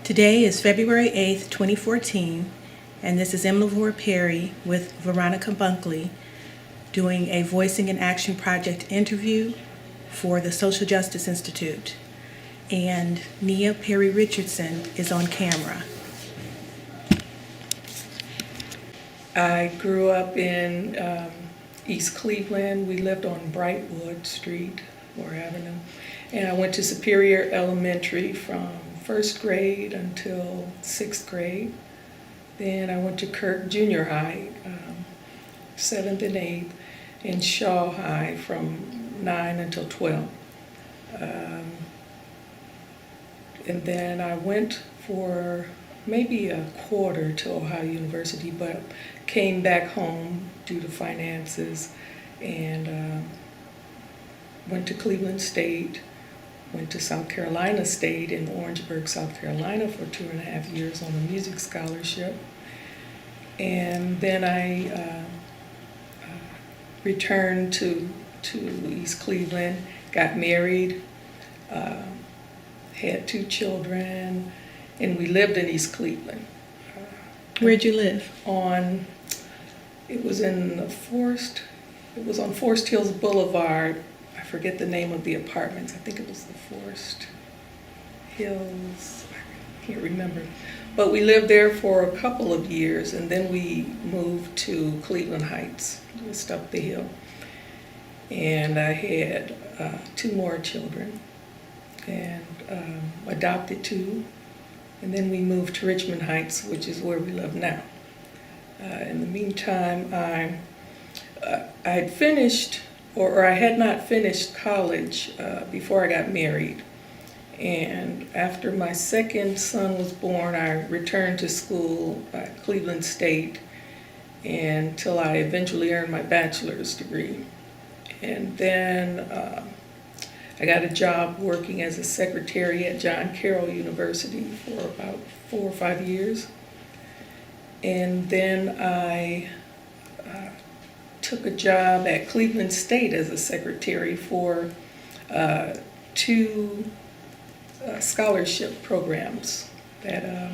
Today is February 8th, 2014, and this is LaVora Perry with Veronica Bunkley doing a Voicing in Action Project interview for the Social Justice Institute. And Nia Perry Richardson is on camera. I grew up in East Cleveland. We lived on Brightwood Street or Avenue. And I went to Superior Elementary from first grade until sixth grade. Then I went to Kirk Junior High, seventh and eighth, and Shaw High from 9 until 12. And then I went for maybe a quarter to Ohio University, but came back home due to finances and went to Cleveland State, went to South Carolina State in Orangeburg, South Carolina for 2.5 years on a music scholarship. And then I returned to East Cleveland, got married, had 2 children, and we lived in East Cleveland. Where'd you live? It was on Forest Hills Boulevard. I forget the name of the apartments. I think it was the Forest Hills. I can't remember. But we lived there for a couple of years, and then we moved to Cleveland Heights, just up the hill. And I had 2 more children, and adopted 2. And then we moved to Richmond Heights, which is where we live now. In the meantime, I had finished, or I had not finished college before I got married. And after my second son was born, I returned to school at Cleveland State until I eventually earned my bachelor's degree. And then I got a job working as a secretary at John Carroll University for about 4 or 5 years. And then I took a job at Cleveland State as a secretary for 2 scholarship programs that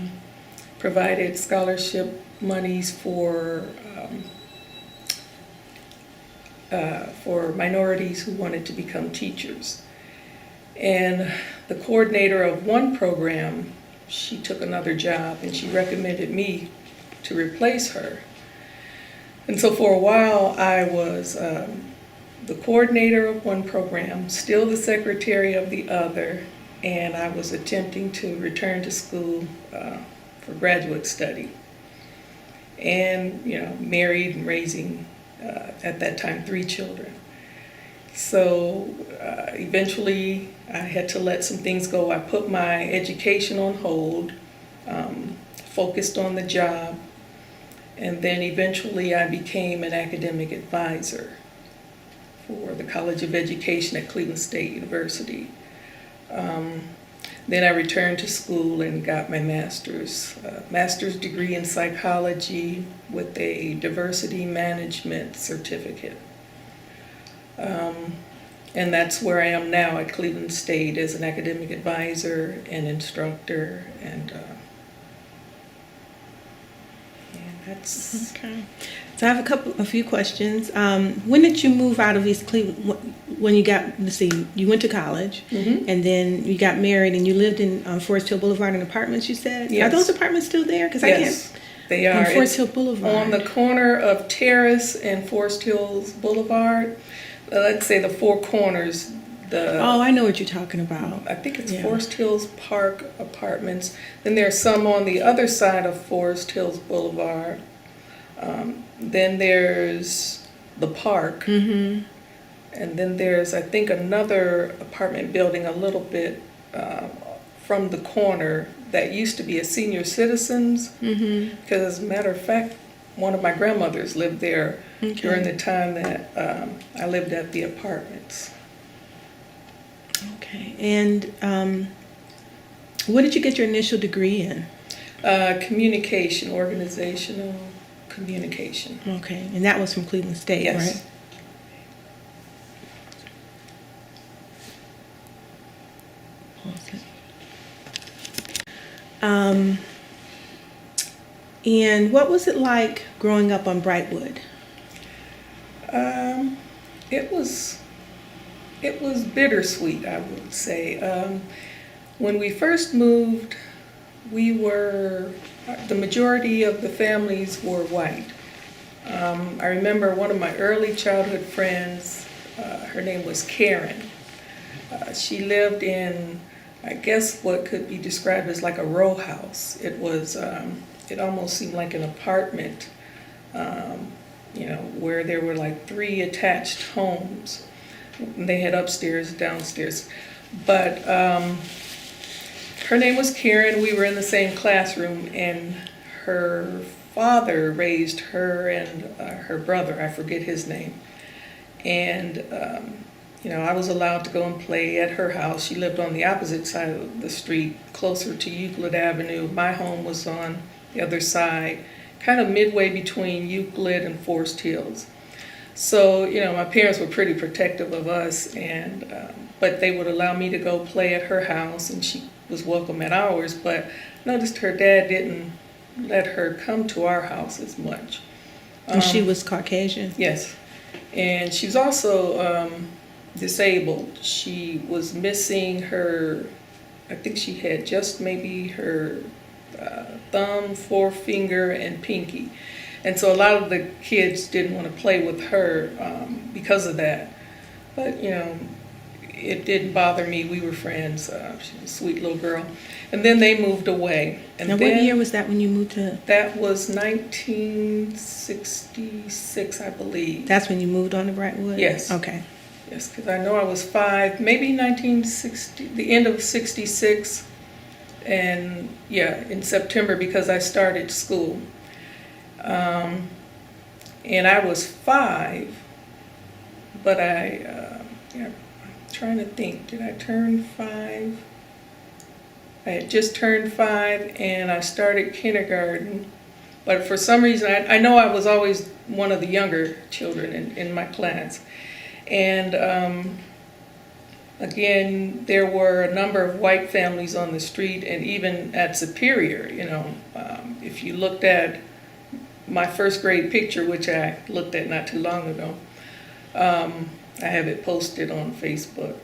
provided scholarship monies for minorities who wanted to become teachers. And the coordinator of one program, she took another job and she recommended me to replace her. And so for a while I was the coordinator of one program, still the secretary of the other, and I was attempting to return to school for graduate study. And, married and raising, at that time, 3 children. So eventually I had to let some things go. I put my education on hold, focused on the job, and then eventually I became an academic advisor for the College of Education at Cleveland State University. Then I returned to school and got my master's degree in psychology with a diversity management certificate. And that's where I am now at Cleveland State as an academic advisor and instructor, and that's okay. So I have a few questions. When did you move out of East Cleveland? When you got, you went to college, and then you got married, and you lived in Forest Hill Boulevard in apartments, you said? Yes. Are those apartments still there? Because yes, they are. On Forest Hill Boulevard. On the corner of Terrace and Forest Hills Boulevard. Let's say the 4 corners. Oh, I know what you're talking about. I think it's Forest Hills Park Apartments. Then there's some on the other side of Forest Hills Boulevard. Then there's the park. And then there's, I think, another apartment building a little bit from the corner that used to be a senior citizens. Because as a matter of fact, one of my grandmothers lived there during the time that I lived at the apartments. Okay. And what did you get your initial degree in? Communication, organizational communication. Okay. And that was from Cleveland State, yes. Right? And what was it like growing up on Brightwood? It was bittersweet, I would say. When we first moved, the majority of the families were white. I remember one of my early childhood friends, her name was Karen. She lived in, I guess, what could be described as like a row house. It was, it almost seemed like an apartment, where there were like 3 attached homes. They had upstairs, downstairs. But her name was Karen. We were in the same classroom, and her father raised her and her brother. I forget his name. And I was allowed to go and play at her house. She lived on the opposite side of the street, closer to Euclid Avenue. My home was on the other side, kind of midway between Euclid and Forest Hills. So, my parents were pretty protective of us, but they would allow me to go play at her house, and she was welcome at ours. But noticed her dad didn't let her come to our house as much. And she was Caucasian? Yes. And she's also disabled. She was missing her, I think she had just maybe her thumb, forefinger, and pinky. And so a lot of the kids didn't want to play with her because of that. But, it didn't bother me. We were friends. She was a sweet little girl. And then they moved away. And now, then, what year was that when you moved to? That was 1966, I believe. That's when you moved on to Brightwood? Yes. Okay. Yes, because I know I was 5, maybe 1960, the end of 66. And in September, because I started school. And I was 5, but I'm trying to think, did I turn 5? I had just turned 5 and I started kindergarten, but for some reason, I know I was always one of the younger children in my class. And again, there were a number of white families on the street, and even at Superior, if you looked at my first grade picture, which I looked at not too long ago, I have it posted on Facebook.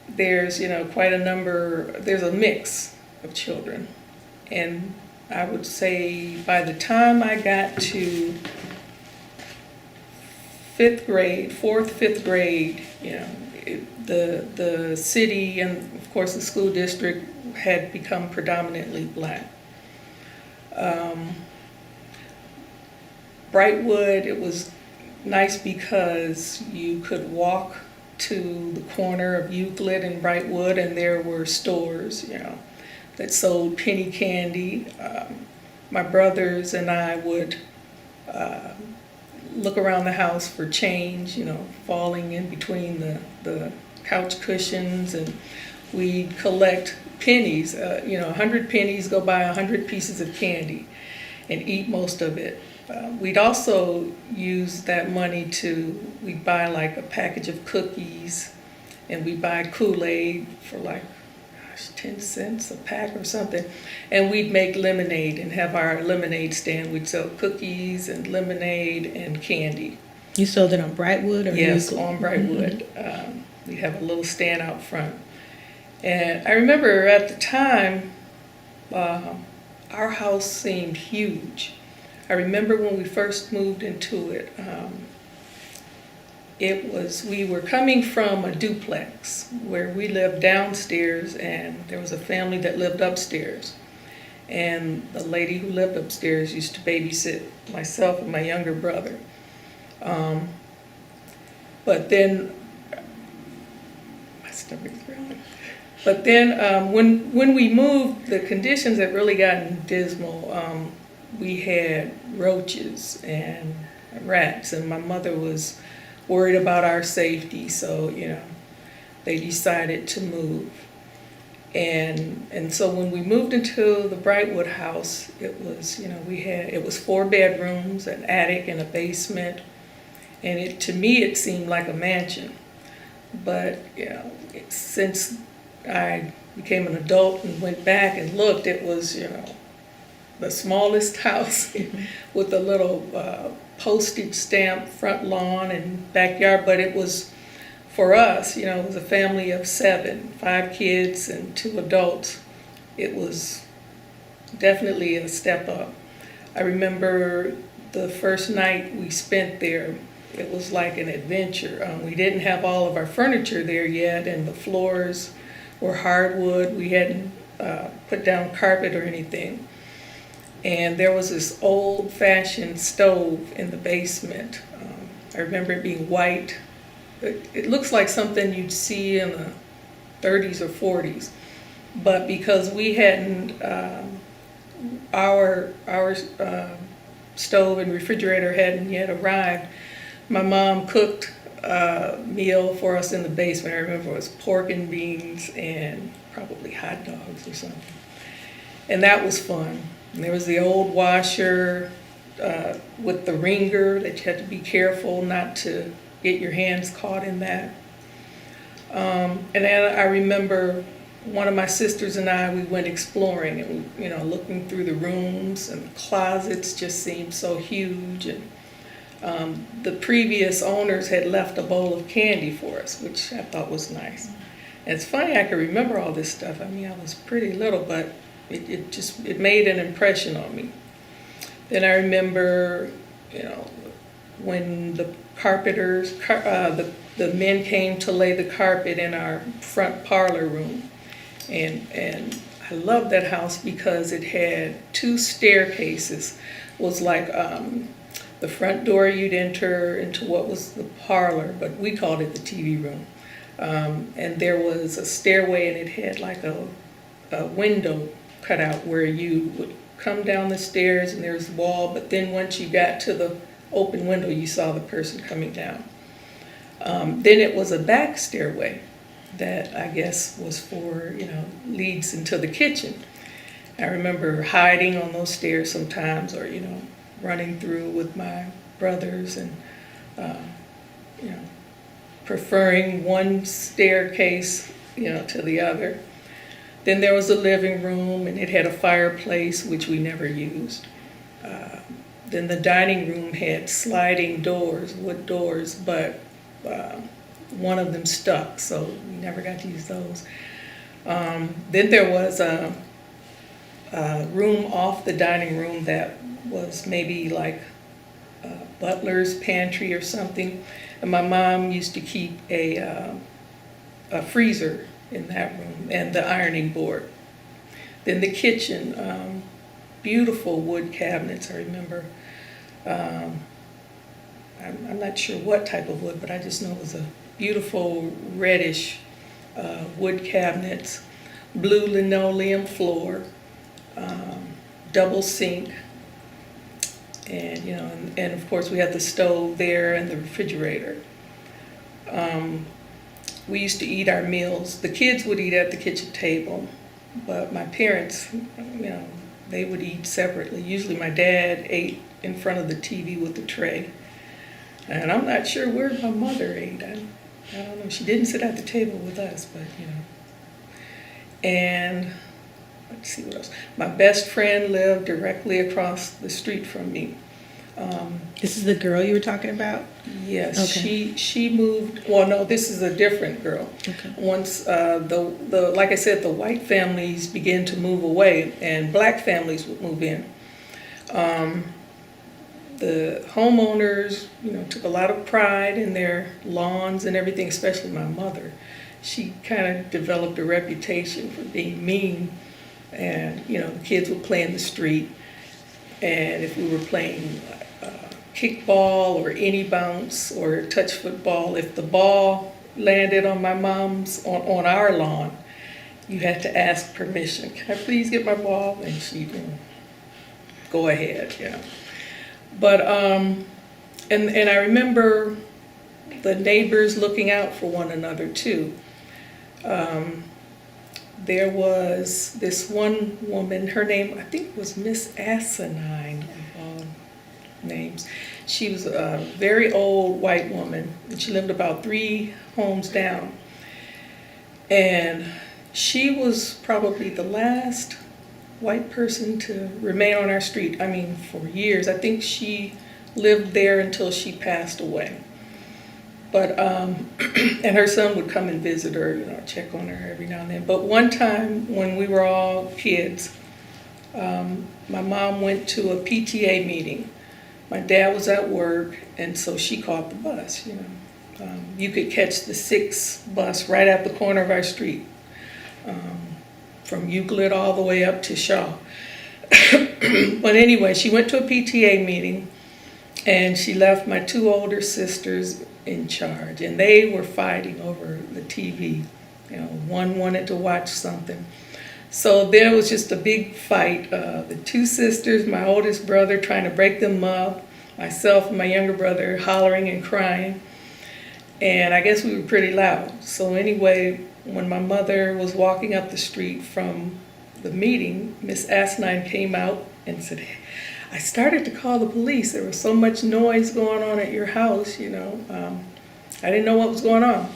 There's, quite a number, there's a mix of children. And I would say by the time I got to 4th, 5th grade, the city and, of course, the school district had become predominantly black. Brightwood, it was nice because you could walk to the corner of Euclid and Brightwood, and there were stores, that sold penny candy. My brothers and I would look around the house for change, falling in between the couch cushions, and we'd collect pennies. 100 pennies, go buy 100 pieces of candy and eat most of it. We'd also use that money we'd buy like a package of cookies, and we'd buy Kool-Aid for 10 cents a pack or something. And we'd make lemonade and have our lemonade stand. We'd sell cookies and lemonade and candy. You sold it on Brightwood or Yes, Euclid? on Brightwood. We'd have a little stand out front. And I remember at the time, our house seemed huge. I remember when we first moved into it, we were coming from a duplex where we lived downstairs, and there was a family that lived upstairs. And the lady who lived upstairs used to babysit myself and my younger brother. But then, my stomach's growling. But then when we moved, the conditions had really gotten dismal. We had roaches and rats, and my mother was worried about our safety, so they decided to move. And so when we moved into the Brightwood house, it was it was 4 bedrooms, an attic, and a basement, and to me it seemed like a mansion. But since I became an adult and went back and looked, it was, the smallest house with a little postage stamp front lawn and backyard, but it was, for us, it was a family of 7, 5 kids and 2 adults. It was definitely a step up. I remember the first night we spent there, it was like an adventure. We didn't have all of our furniture there yet, and the floors were hardwood. We hadn't put down carpet or anything. And there was this old-fashioned stove in the basement. I remember it being white. It looks like something you'd see in the 30s or 40s. But because we hadn't, our stove and refrigerator hadn't yet arrived, my mom cooked a meal for us in the basement. I remember it was pork and beans and probably hot dogs or something. And that was fun. And there was the old washer with the wringer that you had to be careful not to get your hands caught in that. And then I remember one of my sisters and I, we went exploring and, looking through the rooms, and the closets just seemed so huge. And the previous owners had left a bowl of candy for us, which I thought was nice. And it's funny I can remember all this stuff. I mean, I was pretty little, but it made an impression on me. Then I remember, when the carpenters, the men came to lay the carpet in our front parlor room. And I loved that house because it had 2 staircases. It was like the front door you'd enter into what was the parlor, but we called it the TV room. And there was a stairway, and it had like a window cut out where you would come down the stairs and there's the wall, but then once you got to the open window, you saw the person coming down. Then it was a back stairway that I guess was for, leads into the kitchen. I remember hiding on those stairs sometimes, or, running through with my brothers and, preferring one staircase, to the other. Then there was a living room, and it had a fireplace, which we never used. Then the dining room had sliding doors, wood doors, but one of them stuck, so we never got to use those. Then there was a room off the dining room that was maybe like a butler's pantry or something. And my mom used to keep a freezer in that room and the ironing board. Then the kitchen, beautiful wood cabinets, I remember. I'm not sure what type of wood, but I just know it was a beautiful reddish wood cabinets, blue linoleum floor, double sink, and and of course we had the stove there and the refrigerator. We used to eat our meals. The kids would eat at the kitchen table, but my parents, they would eat separately. Usually my dad ate in front of the TV with the tray. And I'm not sure where my mother ate. I don't know. She didn't sit at the table with us, but, And let's see what else. My best friend lived directly across the street from me. This is the girl you were talking about? Yes, Okay. she moved. Well, no, this is a different girl. Okay. Once the like I said, the white families began to move away, and black families would move in. The homeowners, took a lot of pride in their lawns and everything, especially my mother. She kind of developed a reputation for being mean, and the kids would play in the street, and if we were playing kickball or any bounce or touch football, if the ball landed on my mom's on our lawn, you had to ask permission. Can I please get my ball? And she'd go ahead, But and I remember the neighbors looking out for one another too. There was this one woman, her name I think was Miss Asinine of all names. She was a very old white woman, and she lived about 3 homes down. And She was probably the last white person to remain on our street. I mean, for years. I think she lived there until she passed away. But, and her son would come and visit her, check on her every now and then. But one time when we were all kids, my mom went to a PTA meeting. My dad was at work, and so she caught the bus, You could catch the 6 bus right at the corner of our street, from Euclid all the way up to Shaw. But anyway, she went to a PTA meeting, and she left my 2 older sisters in charge, and they were fighting over the TV. One wanted to watch something. So there was just a big fight. The 2 sisters, my oldest brother trying to break them up, myself and my younger brother hollering and crying. And I guess we were pretty loud. So anyway, when my mother was walking up the street from the meeting, Miss Asinine came out and said, I started to call the police. There was so much noise going on at your house, I didn't know what was going on.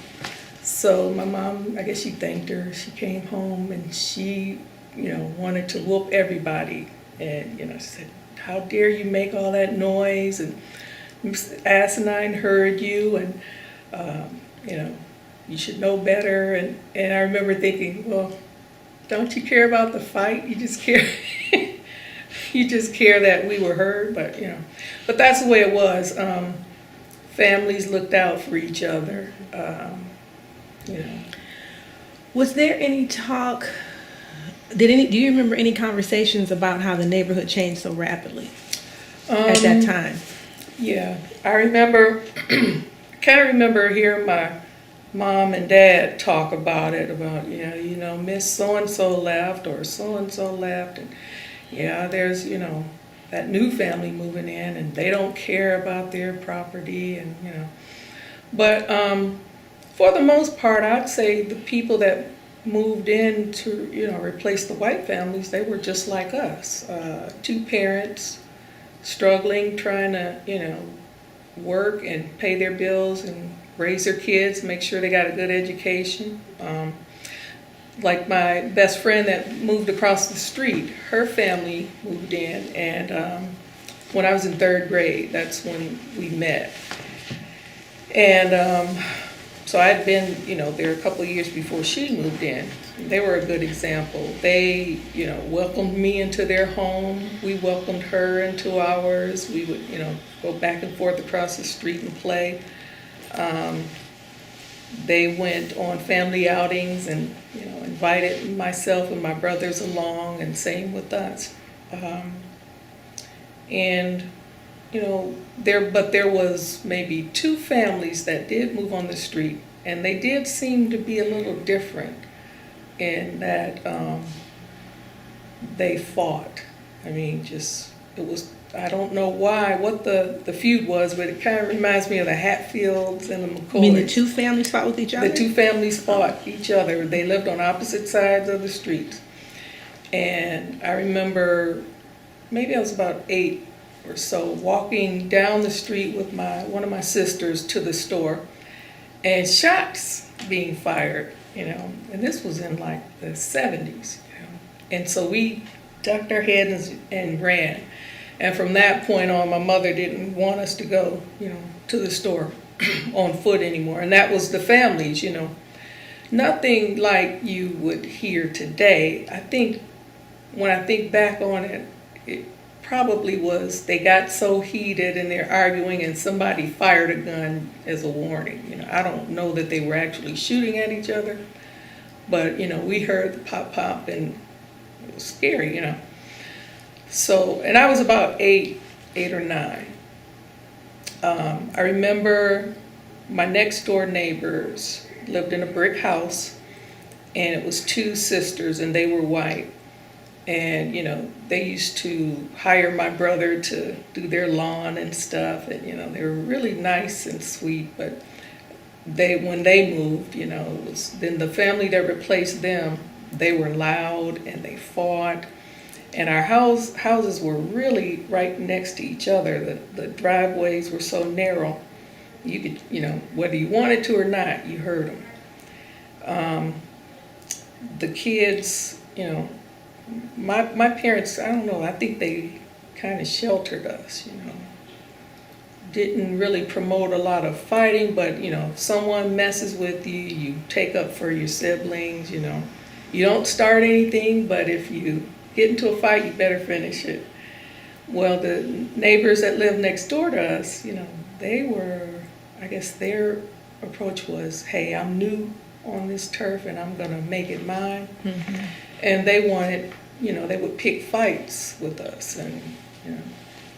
So my mom, I guess she thanked her. She came home and she, wanted to whoop everybody. And, she said, how dare you make all that noise? And Miss Asinine heard you, and, you should know better. And I remember thinking, well, don't you care about the fight? You just care. You just care that we were heard, but that's the way it was. Families looked out for each other, Was there any talk, do you remember any conversations about how the neighborhood changed so rapidly at that time? Yeah, I remember, kind of remember hearing my mom and dad talk about it, about, Miss So-and-so left, or so-and-so left, and there's, that new family moving in, and they don't care about their property, and, But for the most part, I'd say the people that moved in to, replace the white families, they were just like us. 2 parents struggling, trying to, work and pay their bills and raise their kids, make sure they got a good education. Like my best friend that moved across the street, her family moved in, and when I was in 3rd grade, that's when we met. And so I'd been, there a couple of years before she moved in. They were a good example. They, welcomed me into their home. We welcomed her into ours. We would, go back and forth across the street and play. They went on family outings and, invited myself and my brothers along, and same with us. There was maybe 2 families that did move on the street, and they did seem to be a little different in that they fought. I mean, I don't know what the feud was, but it kind of reminds me of the Hatfields and the McCoys. You mean the 2 families fought with each other? The 2 families fought each other. They lived on opposite sides of the street. And I remember, maybe I was about 8 or so, walking down the street with one of my sisters to the store, and shots being fired, and this was in like the 70s, And so we ducked our heads and ran. And from that point on, my mother didn't want us to go, to the store on foot anymore. And that was the families, Nothing like you would hear today. I think, when I think back on it, it probably was they got so heated and they're arguing and somebody fired a gun as a warning. I don't know that they were actually shooting at each other, but, we heard the pop and it was scary, So, and I was about 8 or 9. I remember my next door neighbors lived in a brick house, and it was 2 sisters, and they were white. And, they used to hire my brother to do their lawn and stuff, and, they were really nice and sweet. But when they moved, it was then the family that replaced them, they were loud and they fought. And our houses were really right next to each other. The driveways were so narrow, you could, whether you wanted to or not, you heard them. the kids, my parents, I don't know, I think they kind of sheltered us, didn't really promote a lot of fighting, but if someone messes with you, you take up for your siblings, you don't start anything, but if you get into a fight, you better finish it. Well, the neighbors that lived next door to us, they were, I guess their approach was, hey, I'm new on this turf and I'm gonna make it mine. Mm-hmm. And they wanted, they would pick fights with us. And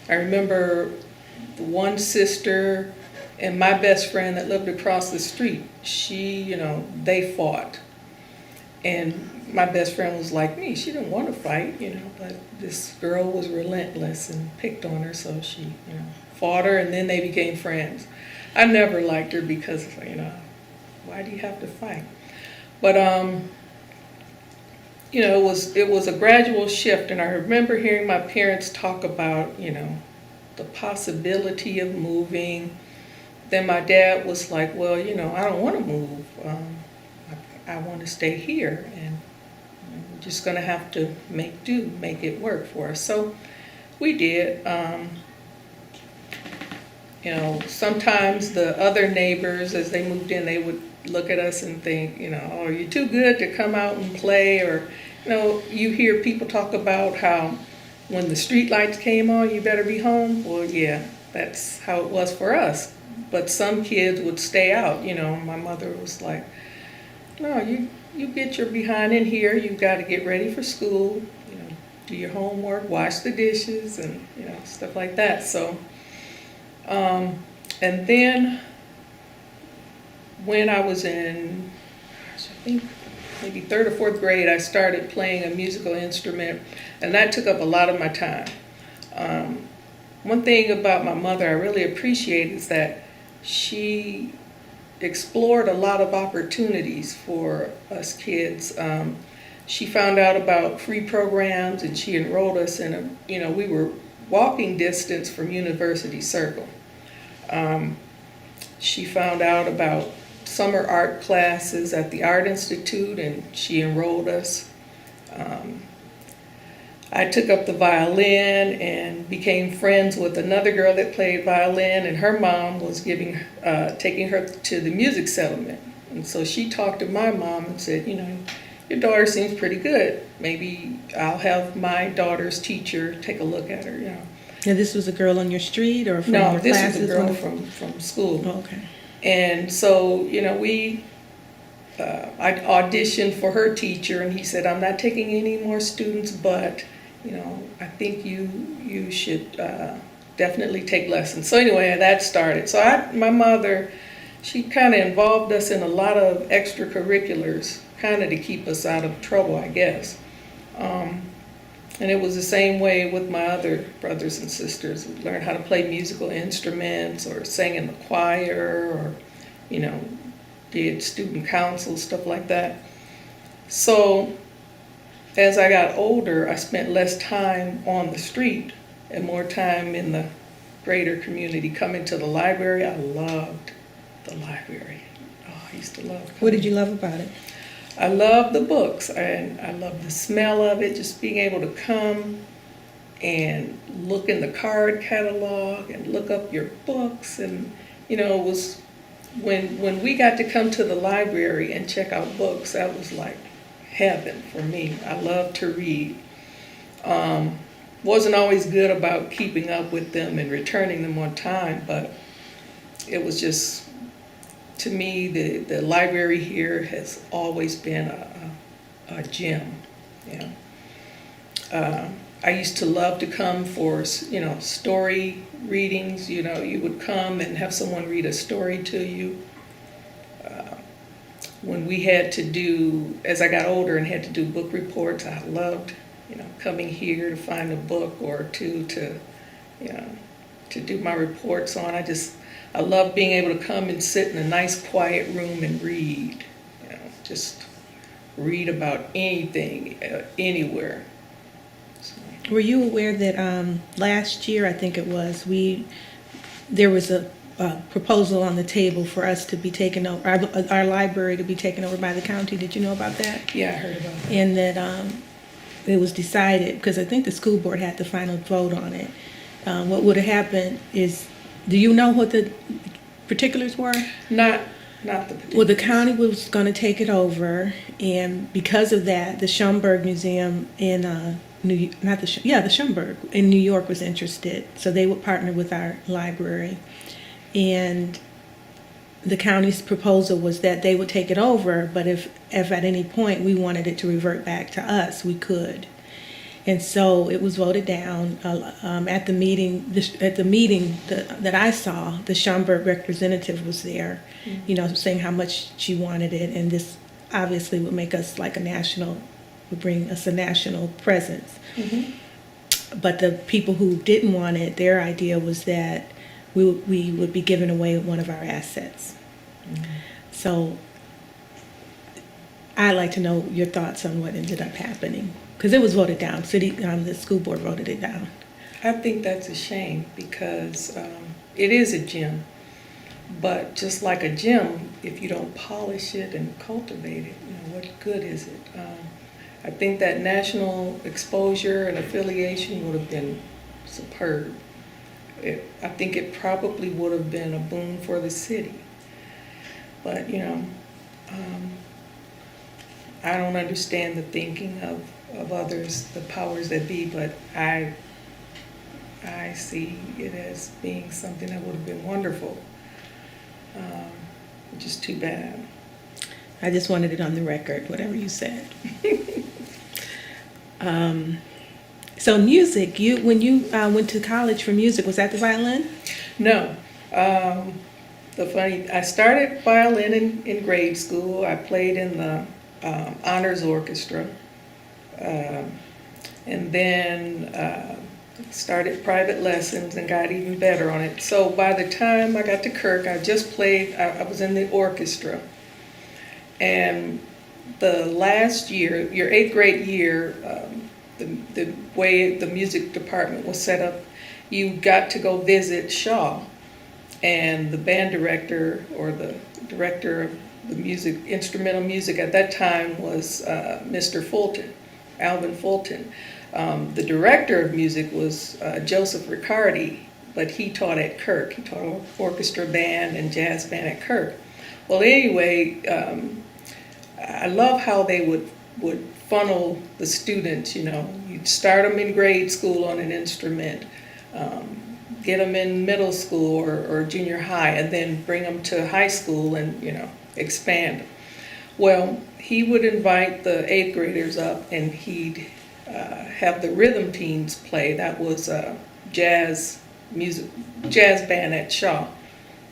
I remember the one sister and my best friend that lived across the street, they fought. And my best friend was like me. She didn't want to fight, but this girl was relentless and picked on her, so she, fought her, and then they became friends. I never liked her because, why do you have to fight? But, it was a gradual shift, and I remember hearing my parents talk about, the possibility of moving. Then my dad was like, well, I don't want to move. I want to stay here, and we're just going to have to make it work for us. So we did. Sometimes the other neighbors, as they moved in, they would look at us and think, oh, you're too good to come out and play. Or, you hear people talk about how when the street lights came on, you better be home. Well, yeah, that's how it was for us. But some kids would stay out. My mother was like, no, you get your behind in here. You've got to get ready for school, do your homework, wash the dishes, and, stuff like that. So, and then when I was in, I think maybe 3rd or 4th grade, I started playing a musical instrument, and that took up a lot of my time. One thing about my mother I really appreciate is that she explored a lot of opportunities for us kids. She found out about free programs, and she enrolled us in we were walking distance from University Circle. She found out about summer art classes at the Art Institute, and she enrolled us. I took up the violin and became friends with another girl that played violin, and her mom was taking her to the music settlement. And so she talked to my mom and said, your daughter seems pretty good. Maybe I'll have my daughter's teacher take a look at her, Now, this was a girl on your street or from your classes? No, this is a girl from school. Oh, okay. And so, I auditioned for her teacher, and he said, I'm not taking any more students, but I think you should definitely take lessons. So anyway, that started. So my mother, she kind of involved us in a lot of extracurriculars, kind of to keep us out of trouble, I guess. And it was the same way with my other brothers and sisters. We learned how to play musical instruments, or sang in the choir, or, did student council, stuff like that. So as I got older, I spent less time on the street and more time in the greater community, coming to the library. I loved the library. Oh, I used to love coming. What did you love about it? I love the books, and I love the smell of it, just being able to come and look in the card catalog and look up your books. And, it was when we got to come to the library and check out books, that was like heaven for me. I love to read. Wasn't always good about keeping up with them and returning them on time, but it was just, to me, the library here has always been a gem. I used to love to come for, story readings. You would come and have someone read a story to you. When we had to do, as I got older and had to do book reports, I loved, coming here to find a book or two to do my reports on. I love being able to come and sit in a nice quiet room and read, just read about anything, anywhere. So. Were you aware that last year, I think it was, there was a proposal on the table for us to be taken over, our library to be taken over by the county. Did you know about that? Yeah, I heard about that. And that it was decided, because I think the school board had the final vote on it. What would have happened is, do you know what the particulars were? Not the particulars. Well, the county was going to take it over, and because of that, the Schomburg Museum in the Schomburg in New York was interested, so they would partner with our library, and the county's proposal was that they would take it over, but if at any point we wanted it to revert back to us, we could. And so it was voted down at the meeting. That I saw, the Schomburg representative was there, saying how much she wanted it, and this obviously would make us would bring us a national presence. Mm-hmm. But the people who didn't want it, their idea was that we would be giving away one of our assets. Mm-hmm. So I'd like to know your thoughts on what ended up happening. Because it was voted down. The school board voted it down. I think that's a shame because it is a gem. But just like a gem, if you don't polish it and cultivate it, what good is it? I think that national exposure and affiliation would have been superb. I think it probably would have been a boon for the city. But, I don't understand the thinking of others, the powers that be, but I see it as being something that would have been wonderful, which is too bad. I just wanted it on the record, whatever you said. So music, when you went to college for music, was that the violin? No. I started violin in grade school. I played in the honors orchestra. And then started private lessons and got even better on it. So by the time I got to Kirk, I was in the orchestra. And the last year, your 8th grade year, the way the music department was set up, you got to go visit Shaw. And the band director, or the director of the music, instrumental music at that time, was Mr. Fulton. Alvin Fulton. The director of music was Joseph Riccardi, but he taught at Kirk. He taught orchestra band and jazz band at Kirk. Well, anyway, I love how they would funnel the students, You'd start them in grade school on an instrument, get them in middle school or junior high, and then bring them to high school and, expand them. Well, he would invite the 8th graders up, and he'd have the rhythm teams play. That was jazz band at Shaw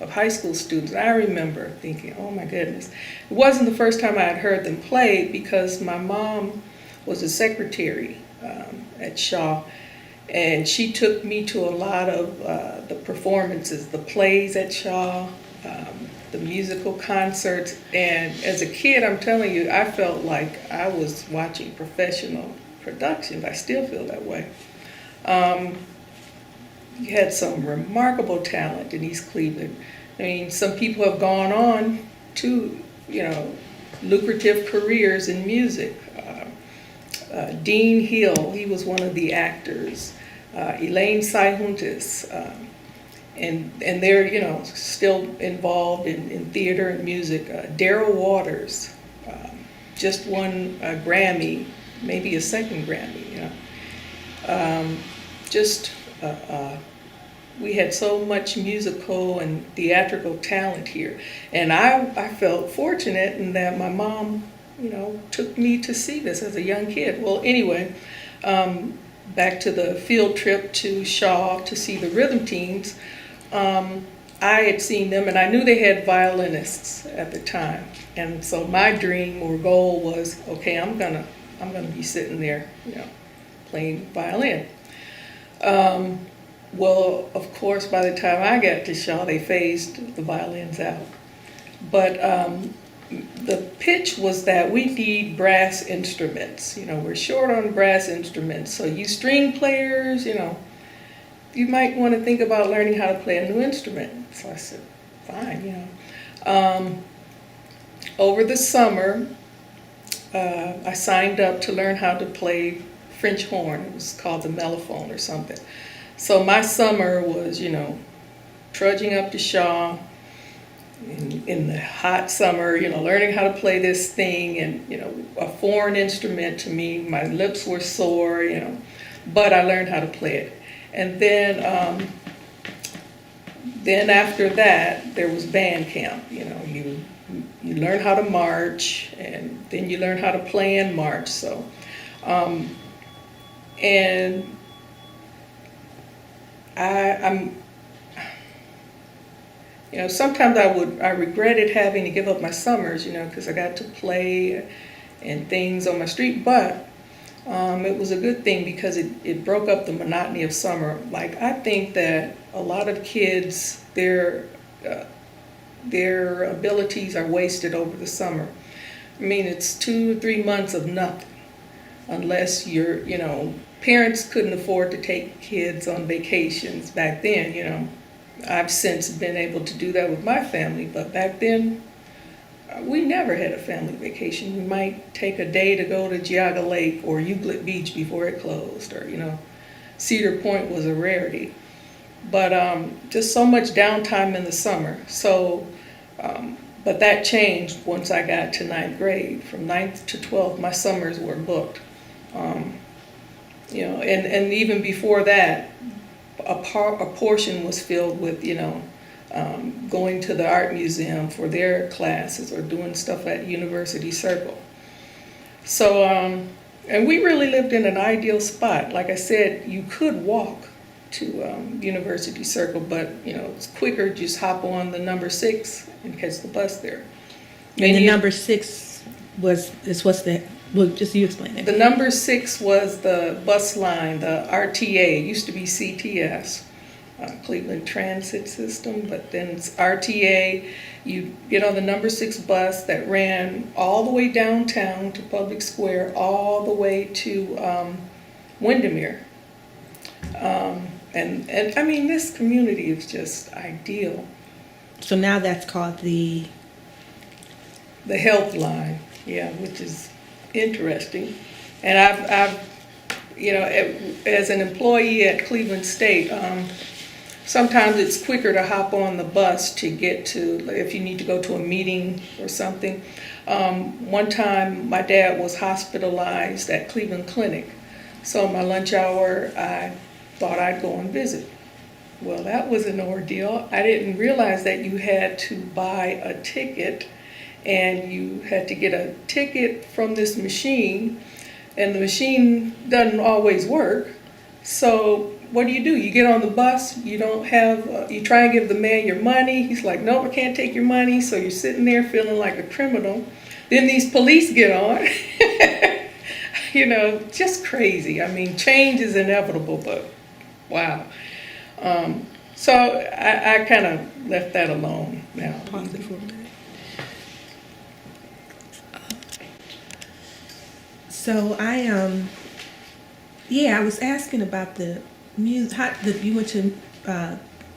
of high school students. I remember thinking, oh my goodness. It wasn't the first time I had heard them play because my mom was a secretary at Shaw, and she took me to a lot of the performances, the plays at Shaw, the musical concerts, and as a kid, I'm telling you, I felt like I was watching professional productions. I still feel that way. You had some remarkable talent in East Cleveland. I mean, some people have gone on to, lucrative careers in music. Dean Hill, he was one of the actors. Elaine Saihuntis, and they're still involved in theater and music. Daryl Waters just won a Grammy, maybe a second Grammy. We had so much musical and theatrical talent here, and I felt fortunate in that my mom took me to see this as a young kid. Well, anyway, back to the field trip to Shaw to see the rhythm teams. I had seen them, and I knew they had violinists at the time, and so my dream or goal was, okay, I'm gonna be sitting there, playing violin. Well, of course, by the time I got to Shaw, they phased the violins out. But the pitch was that we need brass instruments. We're short on brass instruments, so you string players, you might want to think about learning how to play a new instrument. So I said, fine, you know. Over the summer, I signed up to learn how to play French horn. It was called the mellophone or something. So my summer was, you know, trudging up to Shaw in the hot summer, you know, learning how to play this thing, and, you know, a foreign instrument to me. My lips were sore, you know, but I learned how to play it. And then after that, there was band camp. You know, you learn how to march, and then you learn how to play and march. So, and I'm, you know, sometimes I regretted having to give up my summers, you know, because I got to play and things on my street, but it was a good thing because it broke up the monotony of summer. Like, I think that a lot of kids, their abilities are wasted over the summer. I mean, it's 2 or 3 months of nothing, unless you're, you know, parents couldn't afford to take kids on vacations back then, you know. I've since been able to do that with my family, but back then, we never had a family vacation. We might take a day to go to Geauga Lake or Euclid Beach before it closed, or, you know, Cedar Point was a rarity. But just so much downtime in the summer. So, but that changed once I got to 9th grade. From 9th to 12th, my summers were booked. You know, and even before that, a portion was filled with, you know, going to the art museum for their classes or doing stuff at University Circle. So, and we really lived in an ideal spot. Like I said, you could walk to University Circle, but, you know, it's quicker, just hop on the number 6 and catch the bus there. And the number 6 what's the, well, just you explain it. The number 6 was the bus line, the RTA. It used to be CTS, Cleveland Transit System, but then it's RTA. You get on the number 6 bus that ran all the way downtown to Public Square, all the way to Windermere. And I mean, this community is just ideal. So now that's called the Health Line, yeah, which is interesting. And I've you know, as an employee at Cleveland State, sometimes it's quicker to hop on the bus to get to, if you need to go to a meeting or something. One time my dad was hospitalized at Cleveland Clinic. So my lunch hour, I thought I'd go and visit. Well, that was an ordeal. I didn't realize that you had to buy a ticket, and you had to get a ticket from this machine, and the machine doesn't always work. So what do? You get on the bus, you don't have, you try and give the man your money. He's like, nope, I can't take your money. So you're sitting there feeling like a criminal. Then these police get on. You know, just crazy. I mean, change is inevitable, but wow. So I kind of left that alone now. Pause it for a minute. So I was asking about the music. You went to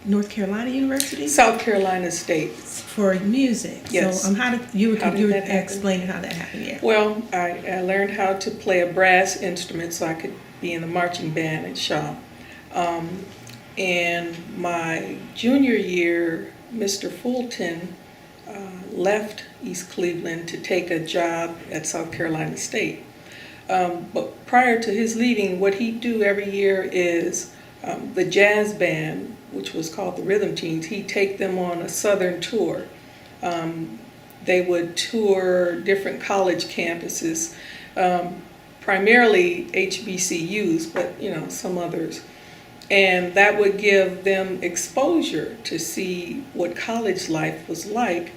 North Carolina University? South Carolina State. For music. Yes. So how did you were that explaining how that happened? Yeah. Well, I learned how to play a brass instrument so I could be in the marching band at Shaw. And my junior year, Mr. Fulton left East Cleveland to take a job at South Carolina State. But prior to his leaving, what he'd do every year is the jazz band, which was called the Rhythm Teens, he'd take them on a southern tour. They would tour different college campuses, primarily HBCUs, but you know, some others. And that would give them exposure to see what college life was like,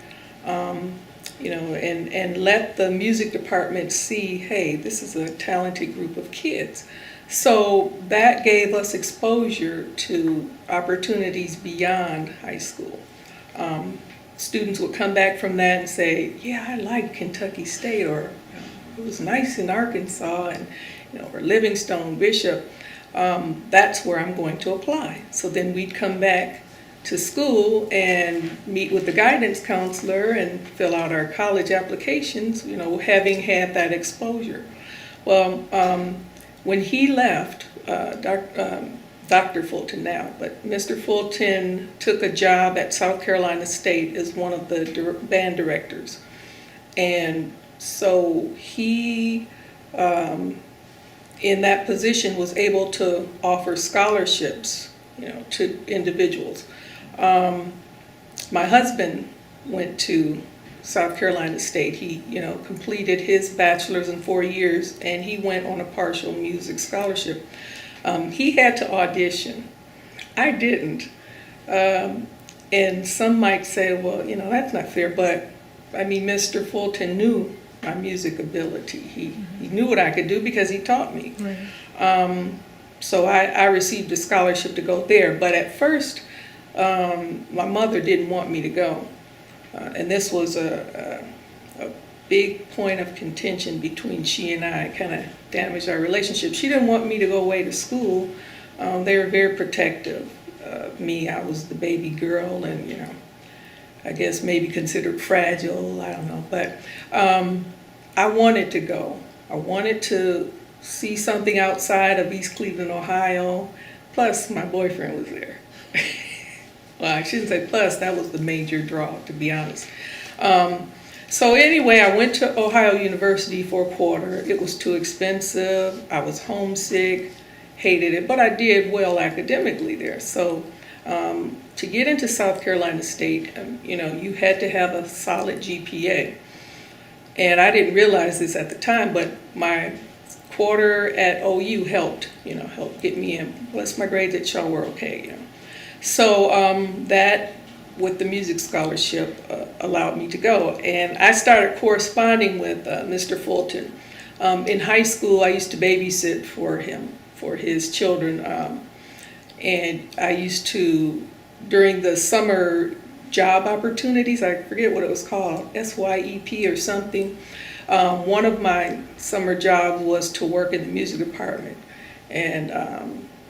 you know, and let the music department see, hey, this is a talented group of kids. So that gave us exposure to opportunities beyond high school. Students would come back from that and say, yeah, I liked Kentucky State, or it was nice in Arkansas, and you know, or Livingstone, Bishop. that's where I'm going to apply. So then we'd come back to school and meet with the guidance counselor and fill out our college applications, having had that exposure. Well, when he left, Dr. Fulton now, but Mr. Fulton took a job at South Carolina State as one of the band directors. And so he, in that position, was able to offer scholarships, to individuals. My husband went to South Carolina State. He, completed his bachelor's in 4 years, and he went on a partial music scholarship. He had to audition. I didn't. And some might say, well, that's not fair, but Mr. Fulton knew my music ability. He knew what I could do because he taught me. Right. So I received a scholarship to go there. But at first, my mother didn't want me to go. And this was a big point of contention between she and I. It kind of damaged our relationship. She didn't want me to go away to school. They were very protective of me. I was the baby girl and, I guess maybe considered fragile, I don't know. But I wanted to go. I wanted to see something outside of East Cleveland, Ohio. Plus, my boyfriend was there. Well, I shouldn't say plus, that was the major draw, to be honest. So anyway, I went to Ohio University for a quarter. It was too expensive. I was homesick, hated it, but I did well academically there. So to get into South Carolina State, you had to have a solid GPA. And I didn't realize this at the time, but my quarter at OU helped get me in. Plus my grades at Shaw were okay, So that, with the music scholarship, allowed me to go. And I started corresponding with Mr. Fulton. In high school, I used to babysit for him, for his children. And I used to, during the summer job opportunities, I forget what it was called, SYEP or something. One of my summer jobs was to work in the music department and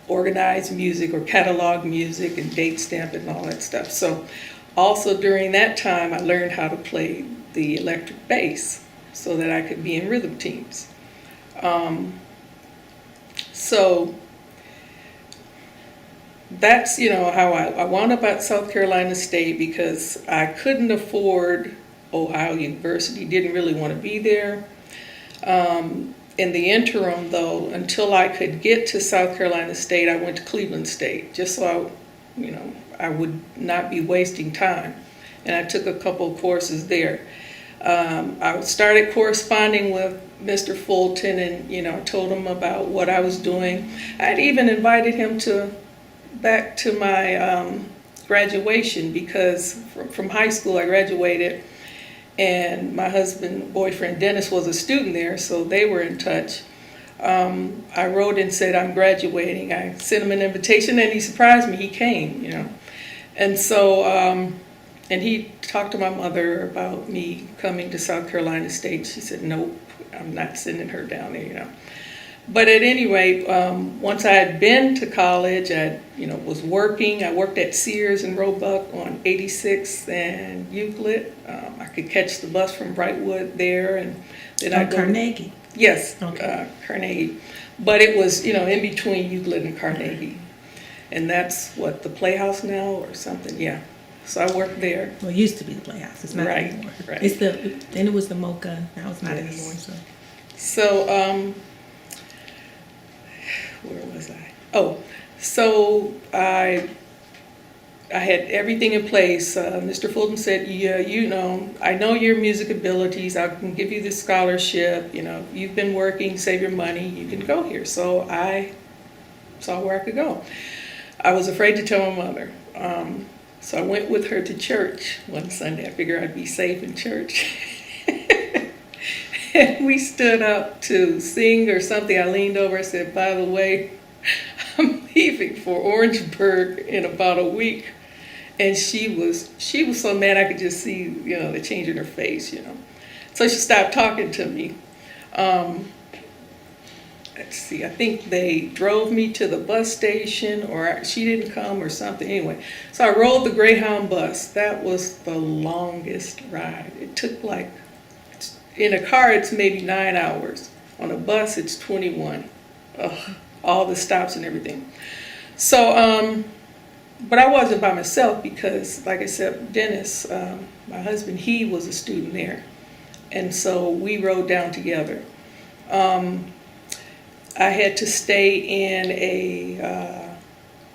organize music or catalog music and date stamp and all that stuff. So also during that time, I learned how to play the electric bass so that I could be in rhythm teams. So that's, how I wound up at South Carolina State because I couldn't afford Ohio University, didn't really want to be there. In the interim, though, until I could get to South Carolina State, I went to Cleveland State, just so I would not be wasting time. And I took a couple of courses there. I started corresponding with Mr. Fulton and, told him about what I was doing. I'd even invited him back to my graduation because from high school I graduated. And my boyfriend Dennis was a student there, so they were in touch. I wrote and said I'm graduating. I sent him an invitation and he surprised me. He came, And so, and he talked to my mother about me coming to South Carolina State. She said, nope, I'm not sending her down there, But at any rate, once I had been to college, I was working. I worked at Sears and Roebuck on 86th and Euclid. I could catch the bus from Brightwood there, and then I go Carnegie. Yes, okay. Carnegie. But it was in between Euclid and Carnegie, and that's what the Playhouse now or something. Yeah. So I worked there. Well, it used to be the Playhouse. It's not anymore. Right. Then it was the Mocha. Now it's not anymore. So. Where was I? Oh, so I had everything in place. Mr. Fulton said, yeah, I know your music abilities. I can give you the scholarship. You've been working, save your money. You can go here. So I saw where I could go. I was afraid to tell my mother. So I went with her to church one Sunday. I figured I'd be safe in church. And we stood up to sing or something. I leaned over and said, by the way, I'm leaving for Orangeburg in about a week. And she was so mad I could just see, the change in her face, So she stopped talking to me. let's see, I think they drove me to the bus station, or she didn't come or something. Anyway, so I rode the Greyhound bus. That was the longest ride. It took like, in a car it's maybe 9 hours. On a bus it's 21. Ugh, all the stops and everything. So, but I wasn't by myself because, like I said, Dennis, my husband, he was a student there. And so we rode down together. I had to stay in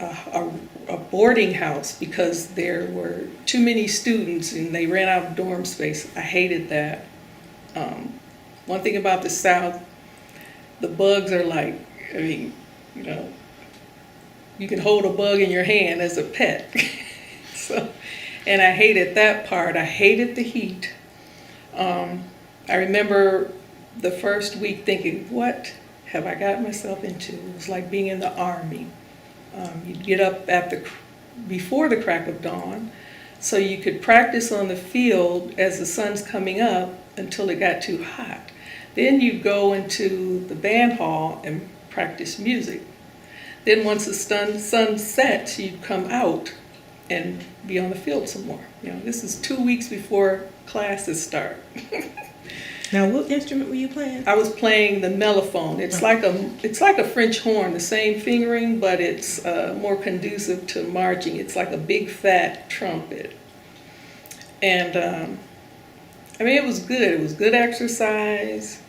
a boarding house because there were too many students and they ran out of dorm space. I hated that. One thing about the South, the bugs are like, I mean, you know, you can hold a bug in your hand as a pet. So, and I hated that part. I hated the heat. I remember the first week thinking, what have I got myself into? It was like being in the Army. You'd get up before the crack of dawn so you could practice on the field as the sun's coming up until it got too hot. Then you'd go into the band hall and practice music. Then once the sun sets, you'd come out and be on the field some more. You know, this is 2 weeks before classes start. Now, what instrument were you playing? I was playing the mellophone. It's like a French horn, the same fingering, but it's more conducive to marching. It's like a big fat trumpet. And I mean, it was good. It was good exercise,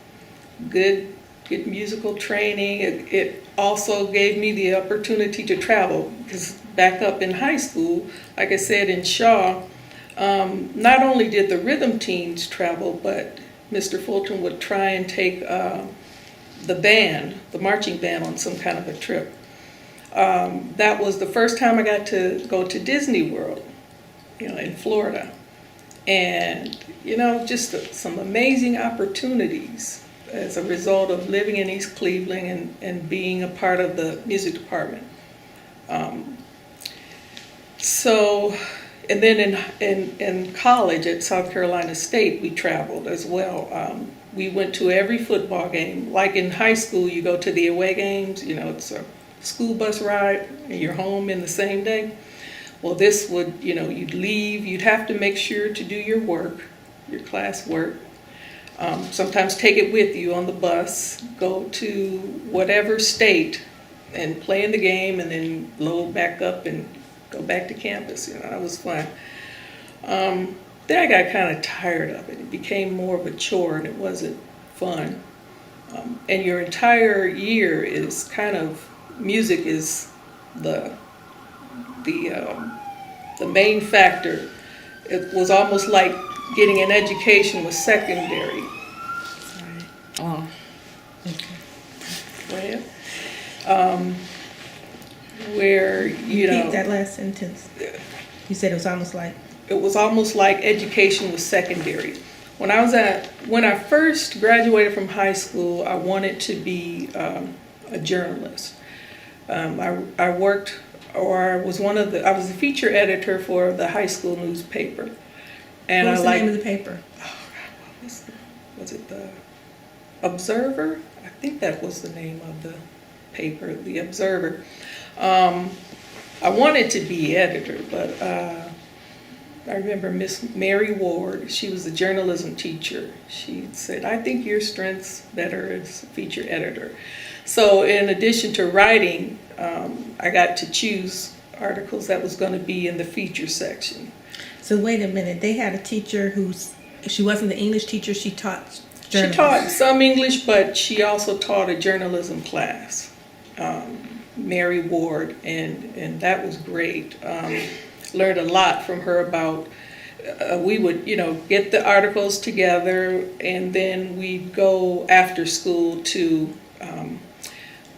good musical training. It also gave me the opportunity to travel because back up in high school, like I said, in Shaw, not only did the rhythm teams travel, but Mr. Fulton would try and take the band, the marching band, on some kind of a trip. That was the first time I got to go to Disney World, you know, in Florida. And, you know, just some amazing opportunities as a result of living in East Cleveland and being a part of the music department. And then in college at South Carolina State, we traveled as well. We went to every football game. Like in high school, you go to the away games, you know, it's a school bus ride and you're home in the same day. Well, this would, you know, you'd leave, you'd have to make sure to do your work, your class work. Sometimes take it with you on the bus, go to whatever state and play in the game and then load back up and go back to campus. You know, that was fun. Then I got kind of tired of it. It became more of a chore and it wasn't fun. And your entire year is kind of, music is the main factor. It was almost like getting an education was secondary. Right. Oh. Okay. Well, where, you know, Repeat that last sentence. You said it was almost like. It was almost like education was secondary. When I first graduated from high school, I wanted to be a journalist. I worked, or I was a feature editor for the high school newspaper. And what was the name of the paper? Oh God, was it the Observer? I think that was the name of the paper, the Observer. I wanted to be editor, but I remember Miss Mary Ward, she was a journalism teacher. She said, I think your strength's better as a feature editor. So in addition to writing, I got to choose articles that was going to be in the feature section. So wait a minute, they had a teacher she wasn't the English teacher, she taught journalism. She taught some English, but she also taught a journalism class, Mary Ward, and that was great. Learned a lot from her about, we would, you know, get the articles together and then we'd go after school to,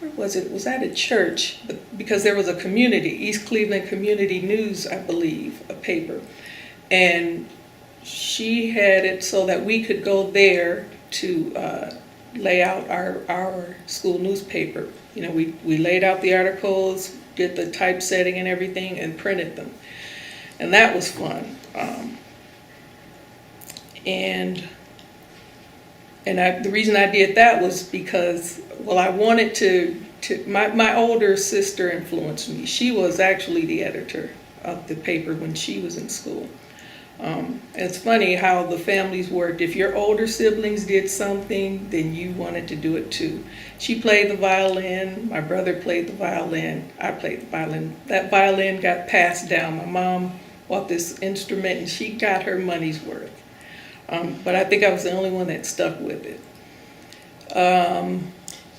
where was it? It was at a church, because there was a community, East Cleveland Community News, I believe, a paper. And she had it so that we could go there to lay out our school newspaper. You know, we laid out the articles, did the typesetting and everything, and printed them. And that was fun. The reason I did that was because well, I wanted my older sister influenced me. She was actually the editor of the paper when she was in school. It's funny how the families worked. If your older siblings did something, then you wanted to do it too. She played the violin, my brother played the violin, I played the violin. That violin got passed down. My mom bought this instrument and she got her money's worth. But I think I was the only one that stuck with it.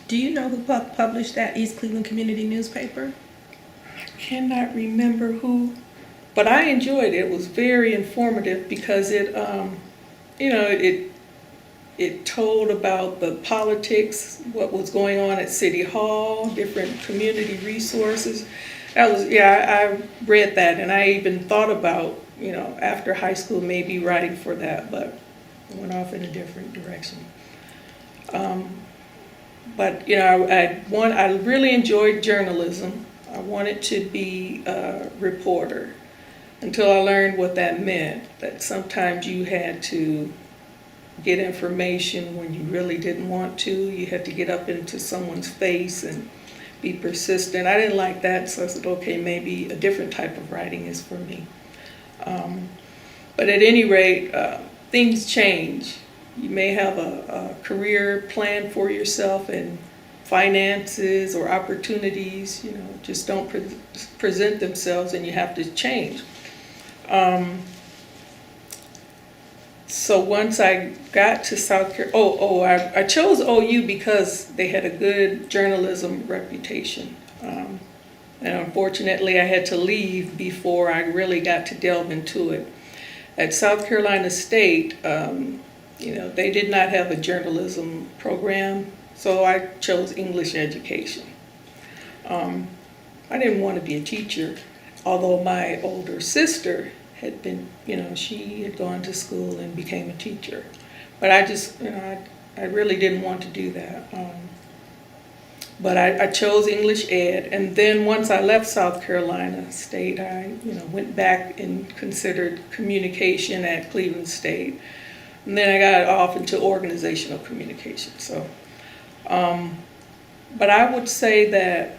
Do you know who published that East Cleveland Community newspaper? I cannot remember who, but I enjoyed it. It was very informative because it told about the politics, what was going on at City Hall, different community resources. I read that, and I even thought about, after high school maybe writing for that, but it went off in a different direction. But I really enjoyed journalism. I wanted to be a reporter until I learned what that meant, that sometimes you had to get information when you really didn't want to. You had to get up into someone's face and be persistent. I didn't like that, so I said, okay, maybe a different type of writing is for me. But at any rate, things change. You may have a career plan for yourself, and finances or opportunities, just don't present themselves, and you have to change. So once I got to South Carolina, I chose OU because they had a good journalism reputation. And unfortunately, I had to leave before I really got to delve into it. At South Carolina State, they did not have a journalism program, so I chose English education. I didn't want to be a teacher, although my older sister had been, she had gone to school and became a teacher. But I just, I really didn't want to do that. But I chose English ed, and then once I left South Carolina State, I went back and considered communication at Cleveland State. And then I got off into organizational communication. So, but I would say that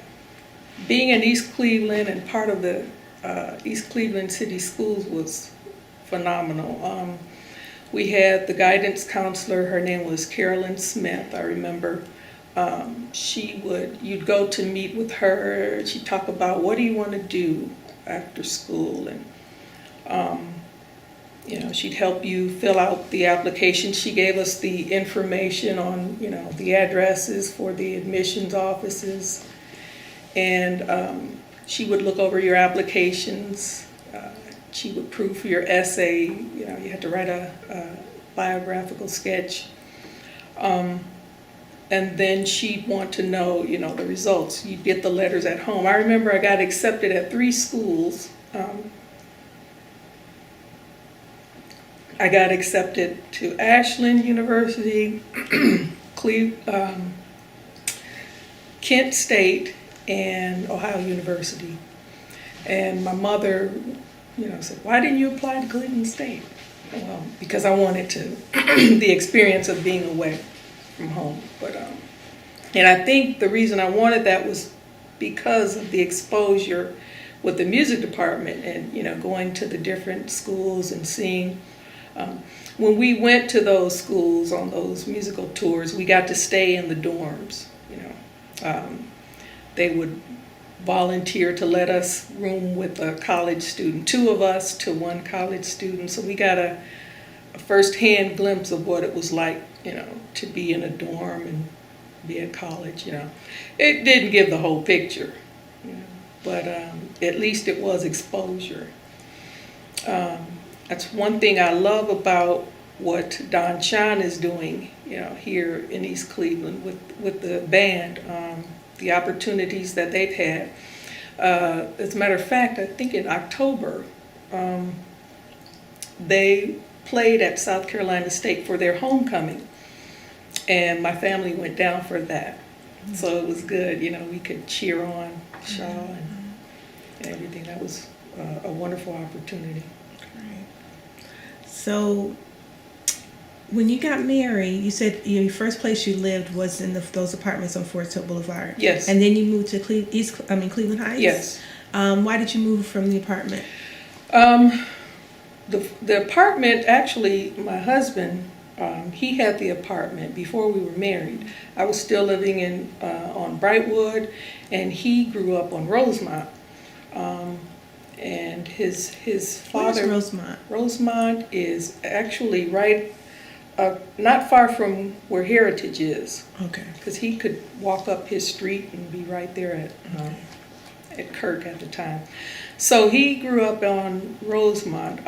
being in East Cleveland and part of the East Cleveland City Schools was phenomenal. We had the guidance counselor, her name was Carolyn Smith, I remember. You'd go to meet with her, she'd talk about what do you want to do after school, and she'd help you fill out the application. She gave us the information on, the addresses for the admissions offices, and she would look over your applications. She would proof your essay. You had to write a biographical sketch. And then she'd want to know, the results. You'd get the letters at home. I remember I got accepted at 3 schools. I got accepted to Ashland University, Kent State, and Ohio University. And my mother, said, why didn't you apply to Cleveland State? Well, because I wanted to, the experience of being away from home. But and I think the reason I wanted that was because of the exposure with the music department and going to the different schools and seeing. When we went to those schools on those musical tours, we got to stay in the dorms. They would volunteer to let us room with a college student, 2 of us to 1 college student. So we got a first-hand glimpse of what it was like, to be in a dorm and be at college. It didn't give the whole picture, but at least it was exposure. That's one thing I love about what Don Sean is doing, here in East Cleveland with the band, the opportunities that they've had. As a matter of fact, I think in October, they played at South Carolina State for their homecoming, and my family went down for that. Mm-hmm. So it was good, we could cheer on Shaw and everything. That was a wonderful opportunity. So when you got married, you said your first place you lived was in those apartments on Forest Hill Boulevard. Yes. And then you moved to Cleveland Heights? Yes. Why did you move from the apartment? The apartment, actually, my husband, he had the apartment before we were married. I was still living on Brightwood, and he grew up on Rosemont. And his father... Where's Rosemont? Rosemont is actually right, not far from where Heritage is. Okay. Because he could walk up his street and be right there at Kirk at the time. So he grew up on Rosemont.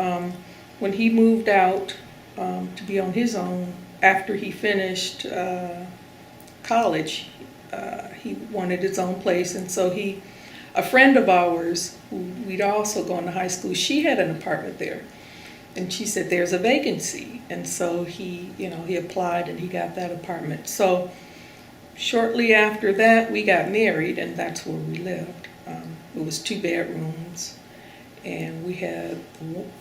When he moved out to be on his own after he finished college, he wanted his own place, and so a friend of ours who we'd also gone to high school, she had an apartment there, and she said there's a vacancy, and so he applied and he got that apartment. So shortly after that, we got married, and that's where we lived. It was 2 bedrooms, and we had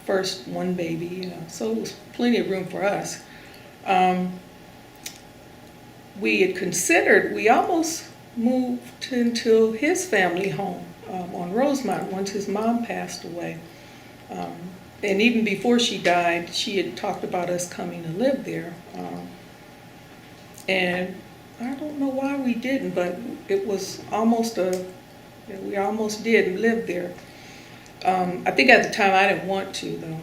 first one baby, so it was plenty of room for us. We had considered, we almost moved into his family home on Rosemont once his mom passed away. And even before she died, she had talked about us coming to live there. And I don't know why we didn't, but it was almost we almost did live there. I think at the time I didn't want to, though.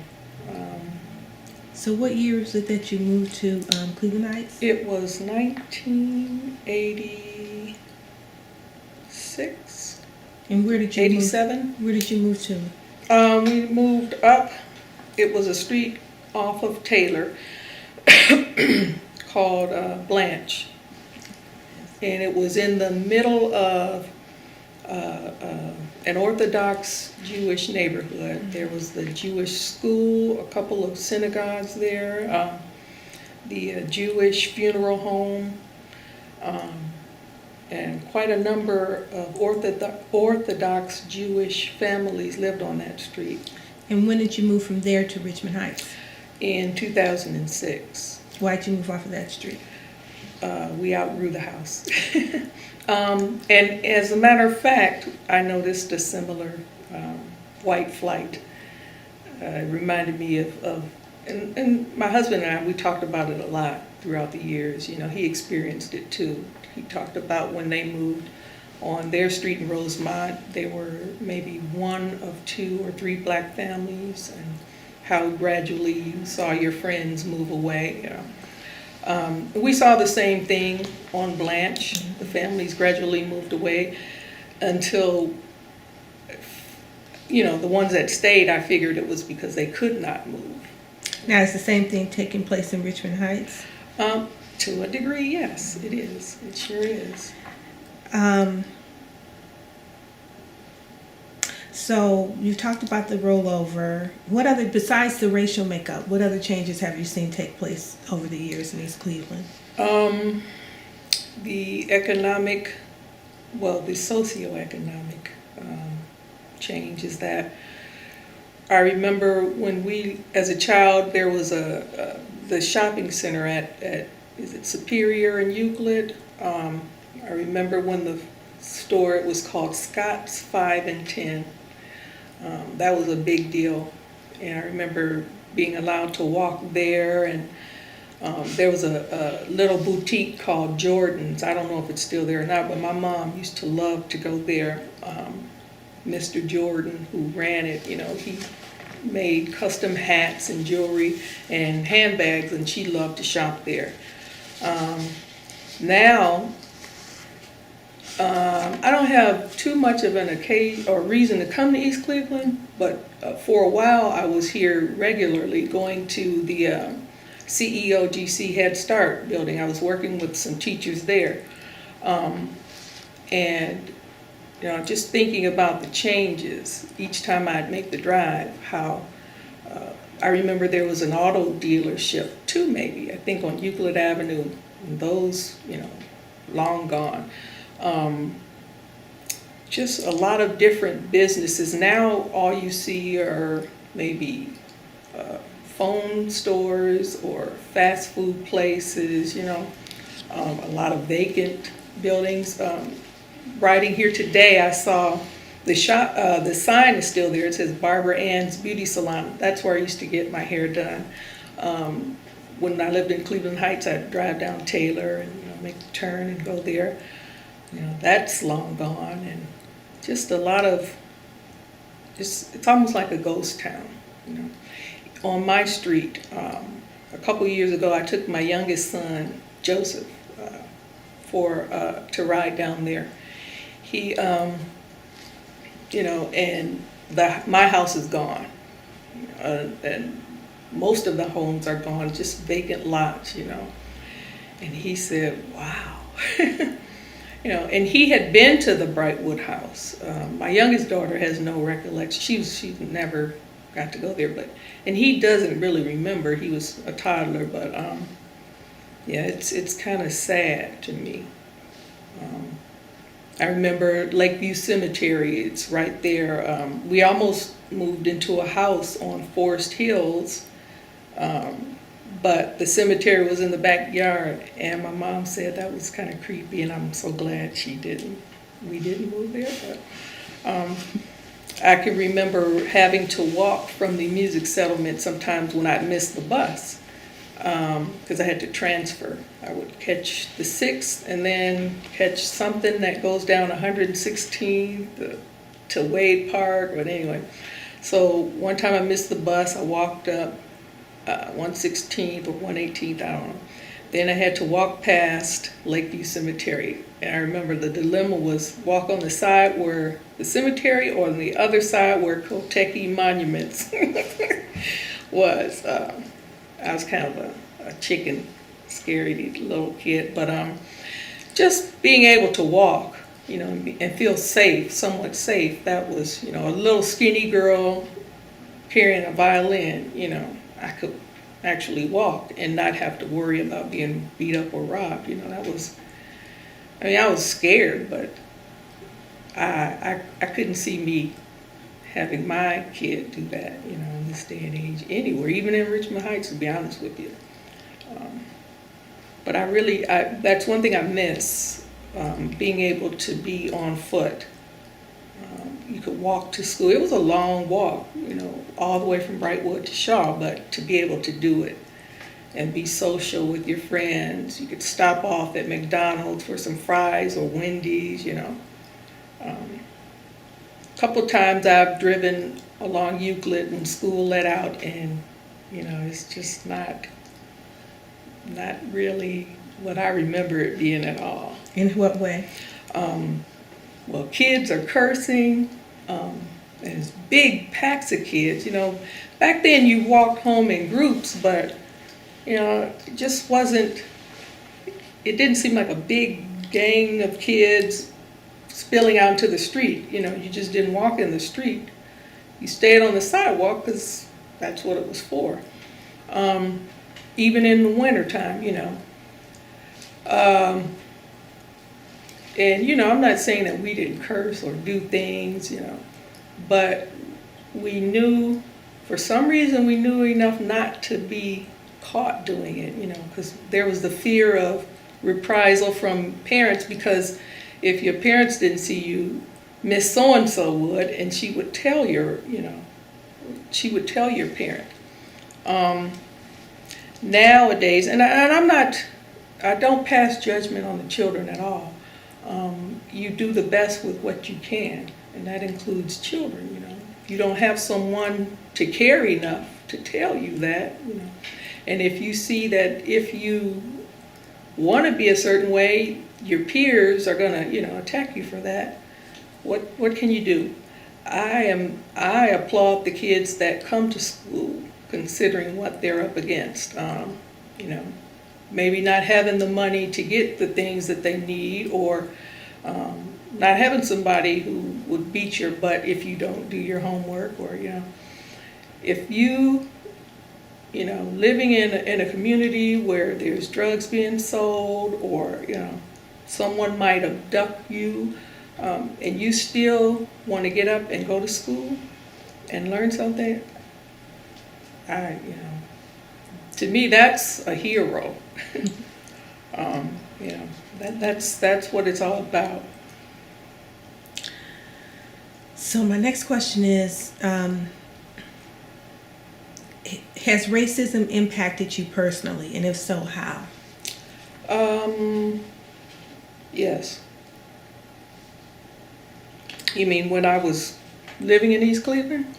So what year was it that you moved to Cleveland Heights? It was 1986. And where did you 87. Where did you move to? We moved up. It was a street off of Taylor called Blanche. And it was in the middle of an Orthodox Jewish neighborhood. There was the Jewish school, a couple of synagogues there, the Jewish funeral home, and quite a number of Orthodox Jewish families lived on that street. And when did you move from there to Richmond Heights? In 2006. Why'd you move off of that street? We outgrew the house. And as a matter of fact, I noticed a similar white flight. It reminded me and my husband and I, we talked about it a lot throughout the years. He experienced it too. He talked about when they moved on their street in Rosemont, they were maybe one of 2 or 3 black families, and how gradually you saw your friends move away. We saw the same thing on Blanche. The families gradually moved away until, the ones that stayed, I figured it was because they could not move. Now, is the same thing taking place in Richmond Heights? To a degree, yes, it is. It sure is. So you talked about the rollover. What other, besides the racial makeup, what other changes have you seen take place over the years in East Cleveland? The socioeconomic change is that I remember when as a child, there was the shopping center at is it Superior and Euclid? I remember when the store, it was called Scott's 5 and 10. That was a big deal, and I remember being allowed to walk there, and there was a little boutique called Jordan's. I don't know if it's still there or not, but my mom used to love to go there. Mr. Jordan, who ran it, he made custom hats and jewelry and handbags, and she loved to shop there. Now, I don't have too much of an occasion or reason to come to East Cleveland, but for a while I was here regularly going to the CEOGC Head Start building. I was working with some teachers there. And just thinking about the changes each time I'd make the drive, how I remember there was an auto dealership too, maybe, I think on Euclid Avenue, and those, long gone. Just a lot of different businesses. Now all you see are maybe phone stores or fast food places, a lot of vacant buildings. Riding here today, I saw the shop, the sign is still there. It says Barbara Ann's Beauty Salon. That's where I used to get my hair done. When I lived in Cleveland Heights, I'd drive down Taylor and make the turn and go there. That's long gone, and just a lot of, it's almost like a ghost town. On my street, a couple years ago, I took my youngest son, Joseph, to ride down there. He, and my house is gone, and most of the homes are gone, just vacant lots, And he said, "Wow." And he had been to the Brightwood house. My youngest daughter has no recollection. She never got to go there, and he doesn't really remember. He was a toddler, but yeah, it's kind of sad to me. I remember Lakeview Cemetery. It's right there. We almost moved into a house on Forest Hills, but the cemetery was in the backyard, and my mom said that was kind of creepy, and I'm so glad we didn't move there. But I can remember having to walk from the music settlement sometimes when I'd miss the bus, because I had to transfer. I would catch the 6th and then catch something that goes down 116th to Wade Park, but anyway. So one time I missed the bus, I walked up 116th or 118th, I don't know. Then I had to walk past Lakeview Cemetery. And I remember the dilemma was walk on the side where the cemetery or on the other side where Koteki Monuments was. I was kind of a chicken, scary little kid. But just being able to walk, and feel safe, somewhat safe, that was, a little skinny girl carrying a violin, I could actually walk and not have to worry about being beat up or robbed. That was, I was scared, but I couldn't see me having my kid do that, in this day and age, anywhere, even in Richmond Heights, to be honest with you. But that's one thing I miss, being able to be on foot. You could walk to school. It was a long walk, all the way from Brightwood to Shaw, but to be able to do it and be social with your friends. You could stop off at McDonald's for some fries or Wendy's, A couple times I've driven along Euclid when school let out, and, it's just not really what I remember it being at all. In what way? Well, kids are cursing. There's big packs of kids. Back then you walked home in groups, but it just wasn't. It didn't seem like a big gang of kids spilling out into the street. You just didn't walk in the street. You stayed on the sidewalk because that's what it was for. Even in the wintertime, And, I'm not saying that we didn't curse or do things, but we knew, for some reason, we knew enough not to be caught doing it, because there was the fear of reprisal from parents, because if your parents didn't see you, Miss So-and-so would, and she would tell your parent. Nowadays, and I don't pass judgment on the children at all. You do the best with what you can, and that includes children, If you don't have someone to care enough to tell you that, and if you see that if you want to be a certain way, your peers are going to, attack you for that, what can you do? I applaud the kids that come to school considering what they're up against, maybe not having the money to get the things that they need, or not having somebody who would beat your butt if you don't do your homework, or if you living in a community where there's drugs being sold, or someone might abduct you, and you still want to get up and go to school and learn something, to me, that's a hero. You know, that's what it's all about. So my next question is, has racism impacted you personally, and if so, how? Yes. You mean when I was living in East Cleveland?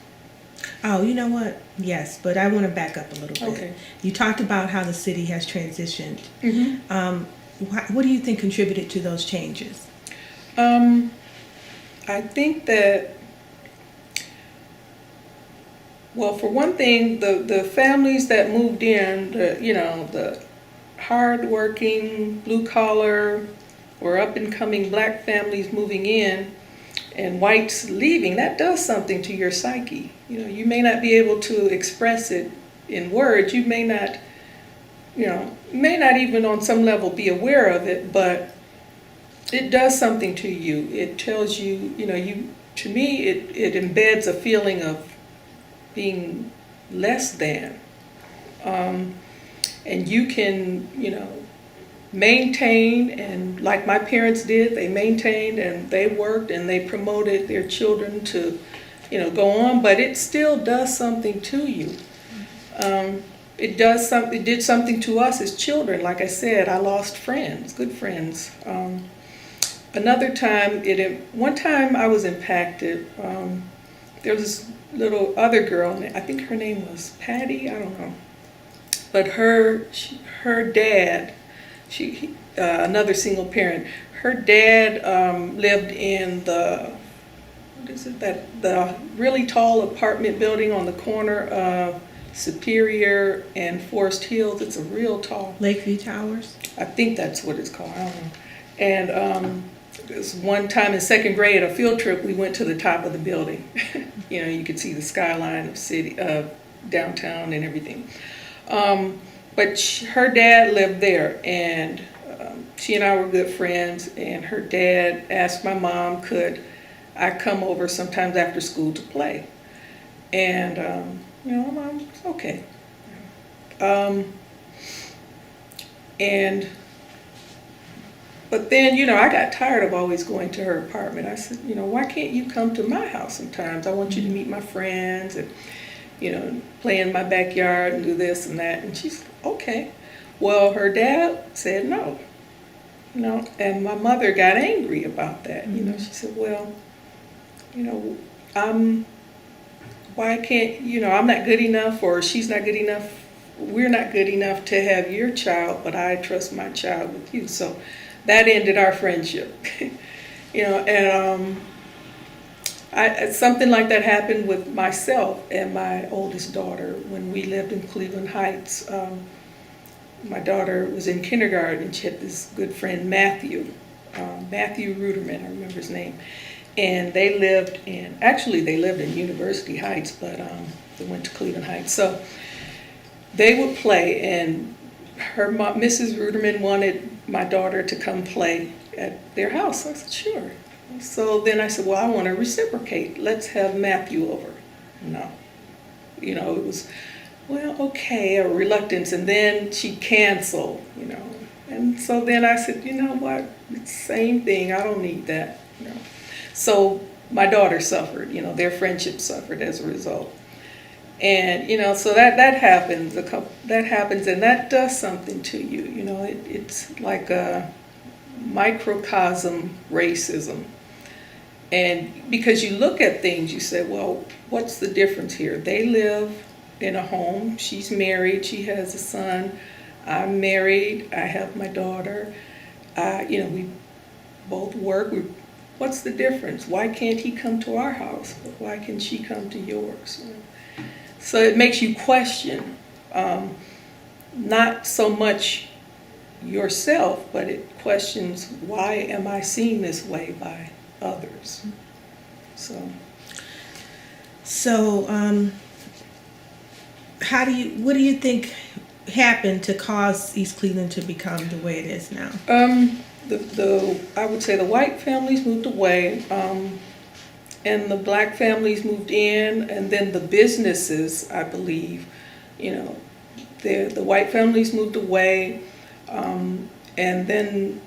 Oh, you know what? Yes, but I want to back up a little bit. Okay. You talked about how the city has transitioned. Mm-hmm. What do you think contributed to those changes? I think that, well, for one thing, the families that moved in, the hard-working, blue-collar, or up-and-coming black families moving in, and whites leaving, that does something to your psyche. You know, you may not be able to express it in words. You may not, may not even on some level be aware of it, but it does something to you. It tells you, to me, it embeds a feeling of being less than. And you can, maintain, and like my parents did, they maintained and they worked and they promoted their children to, go on, but it still does something to you. It did something to us as children. Like I said, I lost friends, good friends. One time I was impacted. There was this little other girl, I think her name was Patty, I don't know. But her dad, another single parent, her dad lived in the really tall apartment building on the corner of Superior and Forest Hills. It's a real tall. Lakeview Towers? I think that's what it's called, I don't know. And this one time in second grade, a field trip, we went to the top of the building. You could see the skyline of downtown and everything. But her dad lived there, and she and I were good friends, and her dad asked my mom, could I come over sometimes after school to play? And, Mom, okay. But then, I got tired of always going to her apartment. I said, why can't you come to my house sometimes? I want you to meet my friends and, play in my backyard and do this and that. And she's okay. Well, her dad said no. And my mother got angry about that. She said, well, why can't, I'm not good enough, or she's not good enough. We're not good enough to have your child, but I trust my child with you. So that ended our friendship. Something like that happened with myself and my oldest daughter when we lived in Cleveland Heights. My daughter was in kindergarten, and she had this good friend, Matthew Ruderman, I remember his name. And they lived in University Heights, but they went to Cleveland Heights. So they would play, and her mom, Mrs. Ruderman, wanted my daughter to come play at their house. I said, sure. So then I said, well, I want to reciprocate. Let's have Matthew over. No. It was, well, okay, a reluctance. And then she canceled, And so then I said, you know what? It's the same thing. I don't need that. So my daughter suffered, their friendship suffered as a result. And, so that happens, that happens, and that does something to you. It's like a microcosm racism. And because you look at things, you say, well, what's the difference here? They live in a home. She's married. She has a son. I'm married. I have my daughter. We both work. What's the difference? Why can't he come to our house? Why can she come to yours? So it makes you question, not so much yourself, but it questions, why am I seen this way by others? So what do you think happened to cause East Cleveland to become the way it is now? I would say the white families moved away, and the black families moved in, and then the businesses, I believe, the white families moved away, and then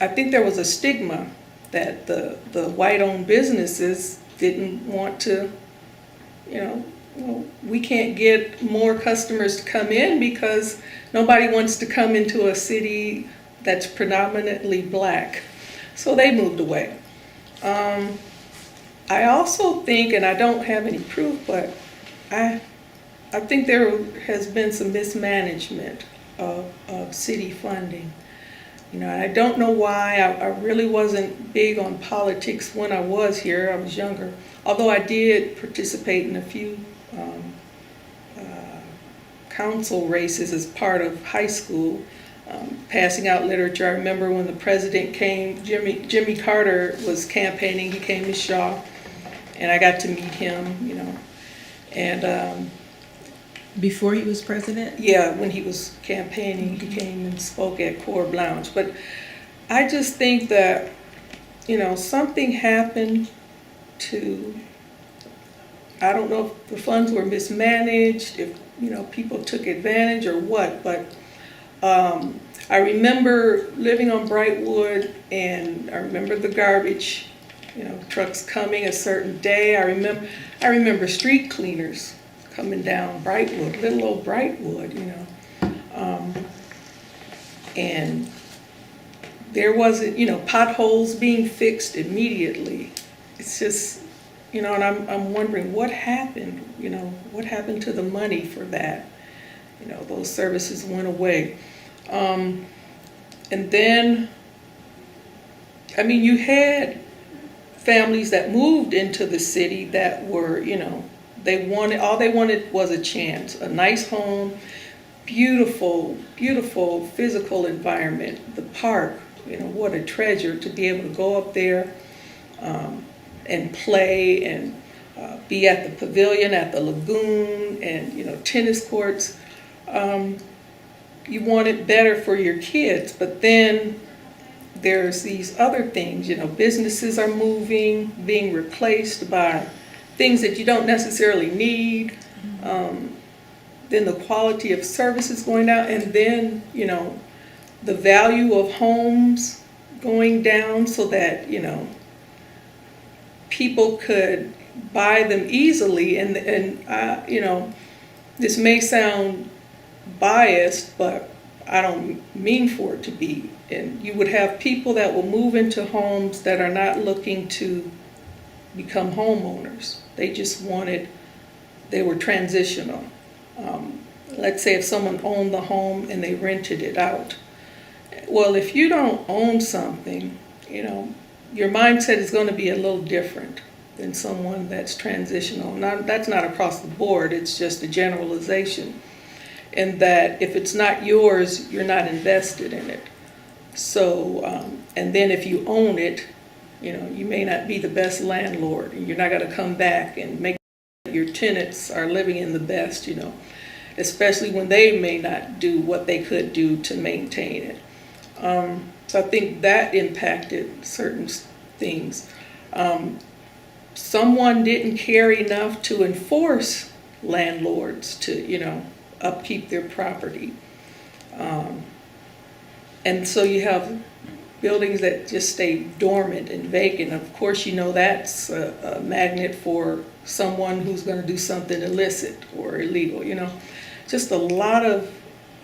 I think there was a stigma that the white-owned businesses didn't want to, well, we can't get more customers to come in because nobody wants to come into a city that's predominantly black. So they moved away. I also think, and I don't have any proof, but I think there has been some mismanagement of city funding. I don't know why. I really wasn't big on politics when I was here. I was younger, although I did participate in a few council races as part of high school, passing out literature. I remember when the president came, Jimmy Carter was campaigning. He came to Shaw, and I got to meet him, and Before he was president? yeah, when he was campaigning, he came and spoke at Core Blanche. But I just think that, something happened to, I don't know if the funds were mismanaged, if, people took advantage or what, but I remember living on Brightwood, and I remember the garbage, trucks coming a certain day. I remember street cleaners coming down Brightwood, little old Brightwood, and there wasn't, potholes being fixed immediately. It's just, and I'm wondering what happened, what happened to the money for that? Those services went away. And then, you had families that moved into the city that were, all they wanted was a chance, a nice home, beautiful, beautiful physical environment, the park, what a treasure to be able to go up there and play and be at the pavilion, at the lagoon, and, tennis courts. You want it better for your kids, but then there's these other things, businesses are moving, being replaced by things that you don't necessarily need. Then the quality of services going down, and then, the value of homes going down so that, people could buy them easily. And this may sound biased, but I don't mean for it to be. And you would have people that will move into homes that are not looking to become homeowners. They were transitional. Let's say if someone owned the home and they rented it out. Well, if you don't own something, your mindset is going to be a little different than someone that's transitional. Now, that's not across the board, it's just a generalization. And that if it's not yours, you're not invested in it. So, and then if you own it, you may not be the best landlord, and you're not going to come back and make sure your tenants are living in the best, especially when they may not do what they could do to maintain it. So I think that impacted certain things. Someone didn't care enough to enforce landlords to, upkeep their property. And so you have buildings that just stay dormant and vacant. Of course, that's a magnet for someone who's going to do something illicit or illegal, Just a lot of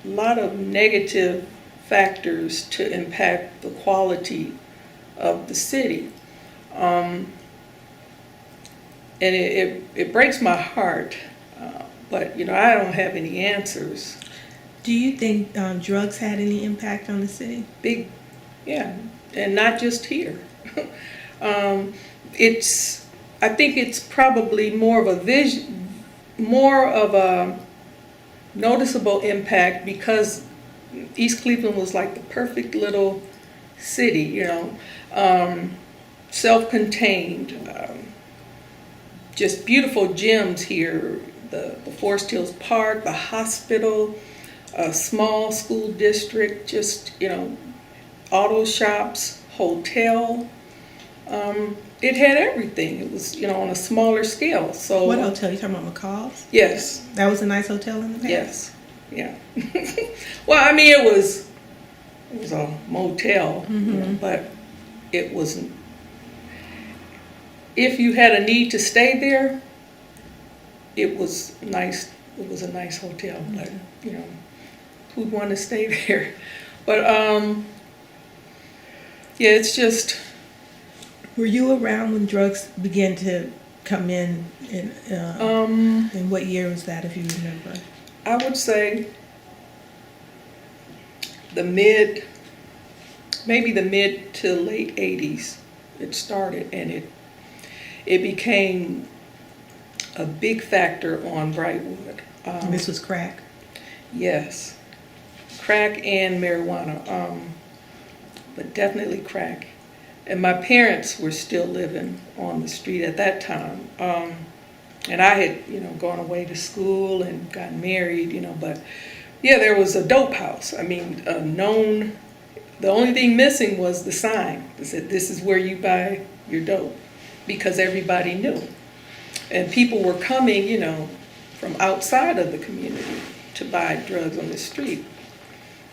negative factors to impact the quality of the city. And it breaks my heart, but I don't have any answers. Do you think drugs had any impact on the city? Big, yeah, and not just here. I think it's probably more of a noticeable impact because East Cleveland was like the perfect little city, self-contained, just beautiful gems here, the Forest Hills Park, the hospital, a small school district, just, auto shops, hotel. It had everything. It was, on a smaller scale. So what hotel? You talking about McCall's? Yes. That was a nice hotel in the past? Yes. Yeah. Well, I mean, it was a motel, you know, but it wasn't. If you had a need to stay there, it was nice. It was a nice hotel, but you know, who'd want to stay there? But yeah, it's just. Were you around when drugs began to come in? And what year was that, if you remember? I would say maybe the mid to late 80s it started, and it became a big factor on Brightwood. This was crack. Yes, crack and marijuana, but definitely crack. And my parents were still living on the street at that time. And I had, you know, gone away to school and got married, you know, but yeah, there was a dope house. I mean, known, the only thing missing was the sign that said, this is where you buy your dope, because everybody knew. And people were coming, you know, from outside of the community to buy drugs on the street.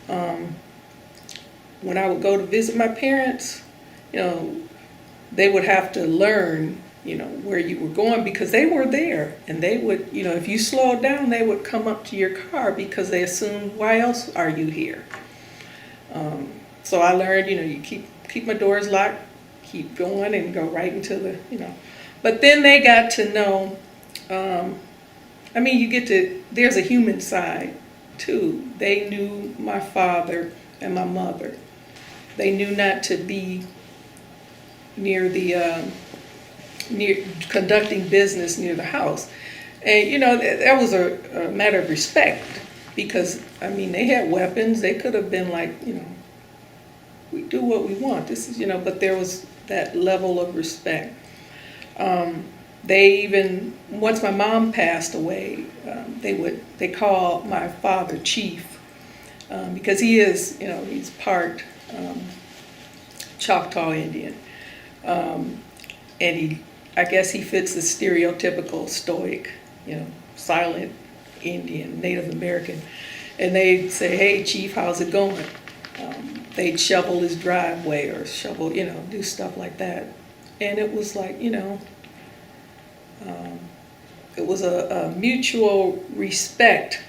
When I would go to visit my parents, you know, they would have to learn, you know, where you were going, because they were there, and they would, you know, if you slowed down, they would come up to your car because they assumed, why else are you here? So I learned, you know, you keep my doors locked, keep going, and go right into the, you know. But then they got to know, I mean, there's a human side too. They knew my father and my mother. They knew not to be near conducting business near the house. And, you know, that was a matter of respect, because, I mean, they had weapons. They could have been like, you know, we do what we want. This is, you know, but there was that level of respect. They even, once my mom passed away, they call my father Chief, because he is, you know, he's part Choctaw Indian. And I guess he fits the stereotypical stoic, you know, silent Indian, Native American. And they'd say, hey, Chief, how's it going? They'd shovel his driveway or shovel, you know, do stuff like that. And it was like, you know, it was a mutual respect.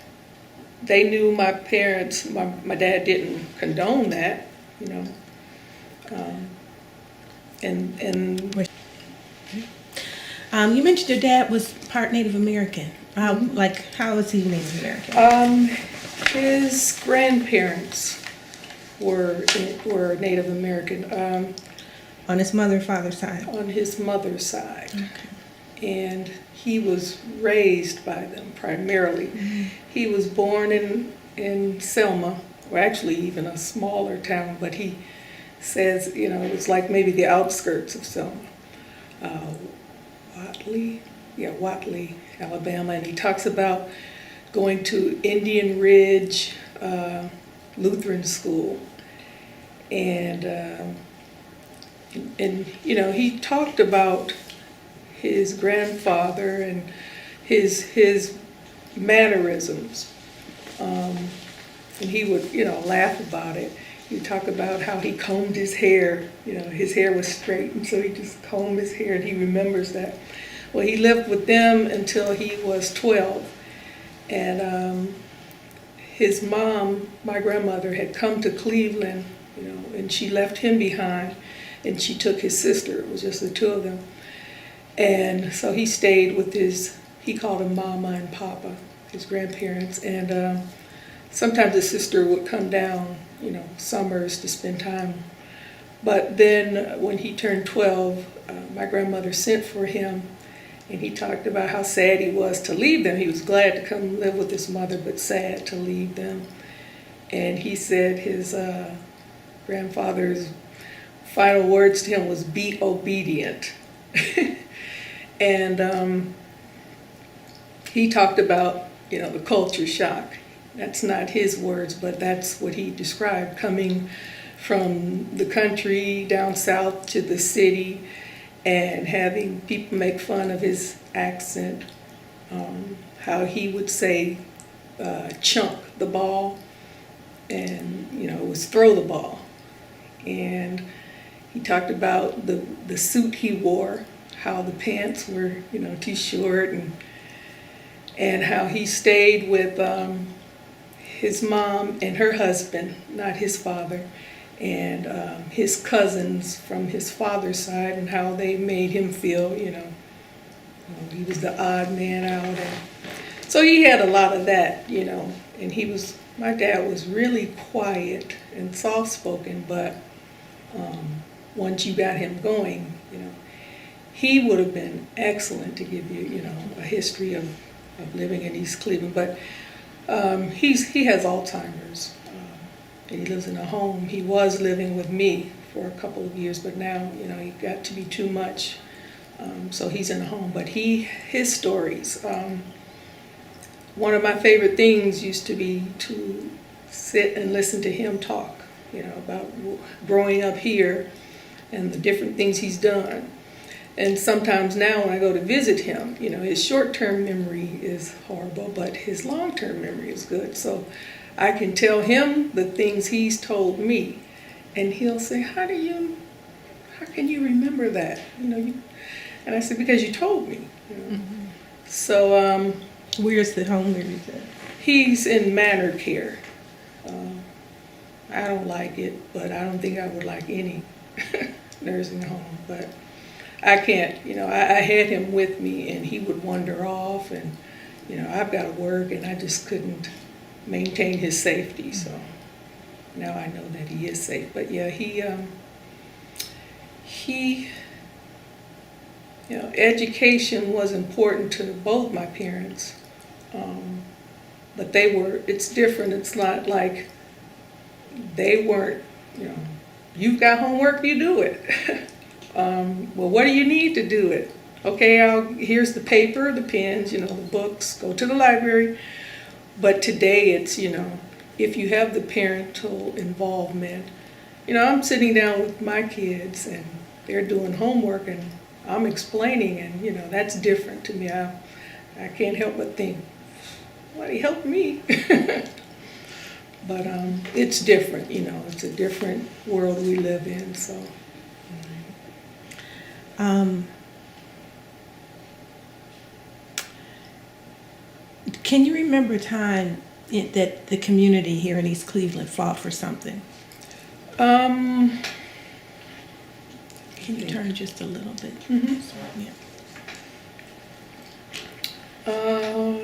They knew my parents, my dad didn't condone that, you know. You mentioned your dad was part Native American. How was he Native American? His grandparents were Native American. On his mother and father's side? On his mother's side. Okay. And he was raised by them primarily. Mm-hmm. He was born in Selma, or actually even a smaller town, but he says, you know, it was like maybe the outskirts of Selma. Watley, Alabama, and he talks about going to Indian Ridge Lutheran School, and you know, he talked about his grandfather and his mannerisms, and he would, you know, laugh about it. He talked about how he combed his hair. You know, his hair was straight, and so he just combed his hair, and he remembers that. Well, he lived with them until he was 12, and his mom, my grandmother, had come to Cleveland, you know, and she left him behind, and she took his sister. It was just the two of them. And so he stayed with he called them Mama and Papa, his grandparents, and sometimes his sister would come down, you know, summers to spend time. But then when he turned 12, my grandmother sent for him, and he talked about how sad he was to leave them. He was glad to come live with his mother, but sad to leave them. And he said his grandfather's final words to him was, be obedient. And he talked about, you know, the culture shock. That's not his words, but that's what he described, coming from the country down south to the city and having people make fun of his accent, how he would say chunk the ball, and it was throw the ball. And he talked about the suit he wore, how the pants were too short, and how he stayed with his mom and her husband, not his father, and his cousins from his father's side, and how they made him feel, he was the odd man out. And so he had a lot of that, and my dad was really quiet and soft-spoken, but once you got him going, he would have been excellent to give you, a history of living in East Cleveland. But he has Alzheimer's, and he lives in a home. He was living with me for a couple of years, but now, he got to be too much, so he's in a home. But his stories, one of my favorite things used to be to sit and listen to him talk, about growing up here and the different things he's done. And sometimes now when I go to visit him, his short-term memory is horrible, but his long-term memory is good. So I can tell him the things he's told me, and he'll say, how can you remember that? And I said, because you told me. Mm-hmm. So Where's the home where he's at? he's in manor care. I don't like it, but I don't think I would like any nursing home. But I can't, I had him with me, and he would wander off, and I've got to work, and I just couldn't maintain his safety. So now I know that he is safe. But yeah, he education was important to both my parents, but it's different. It's not like they weren't, you've got homework, you do it. Well, what do you need to do it? Okay, here's the paper, the pens, the books, go to the library. But today it's, if you have the parental involvement, I'm sitting down with my kids and they're doing homework and I'm explaining, and, that's different to me. I can't help but think, well, he helped me. But it's different, it's a different world we live in, so. Can you remember a time that the community here in East Cleveland fought for something? Can you turn just a little bit? Mhm. So, yeah.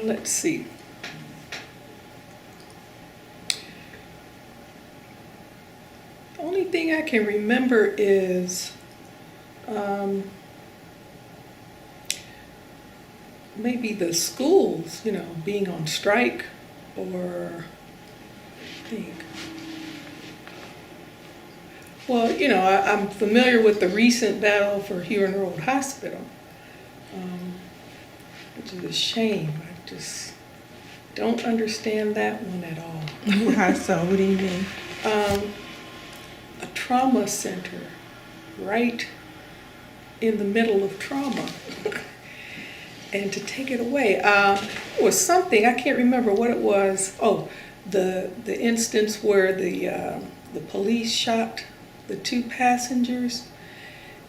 Let's see. The only thing I can remember is maybe the schools, being on strike, or I think. Well, I'm familiar with the recent battle for Huron Road Hospital, which is a shame. I just don't understand that one at all. How so? What do you mean? A trauma center right in the middle of trauma. And to take it away, it was something, I can't remember what it was. Oh, the instance where the police shot the 2 passengers,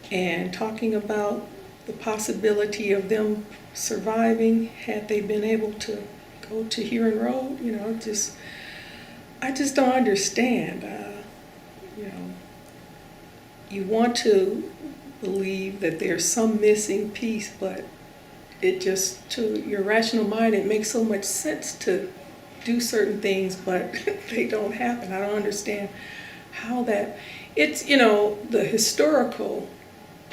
and talking about the possibility of them surviving had they been able to go to Huron Road. I just don't understand. You want to believe that there's some missing piece, but it just, to your rational mind, it makes so much sense to do certain things, but they don't happen. I don't understand how that, it's, the historical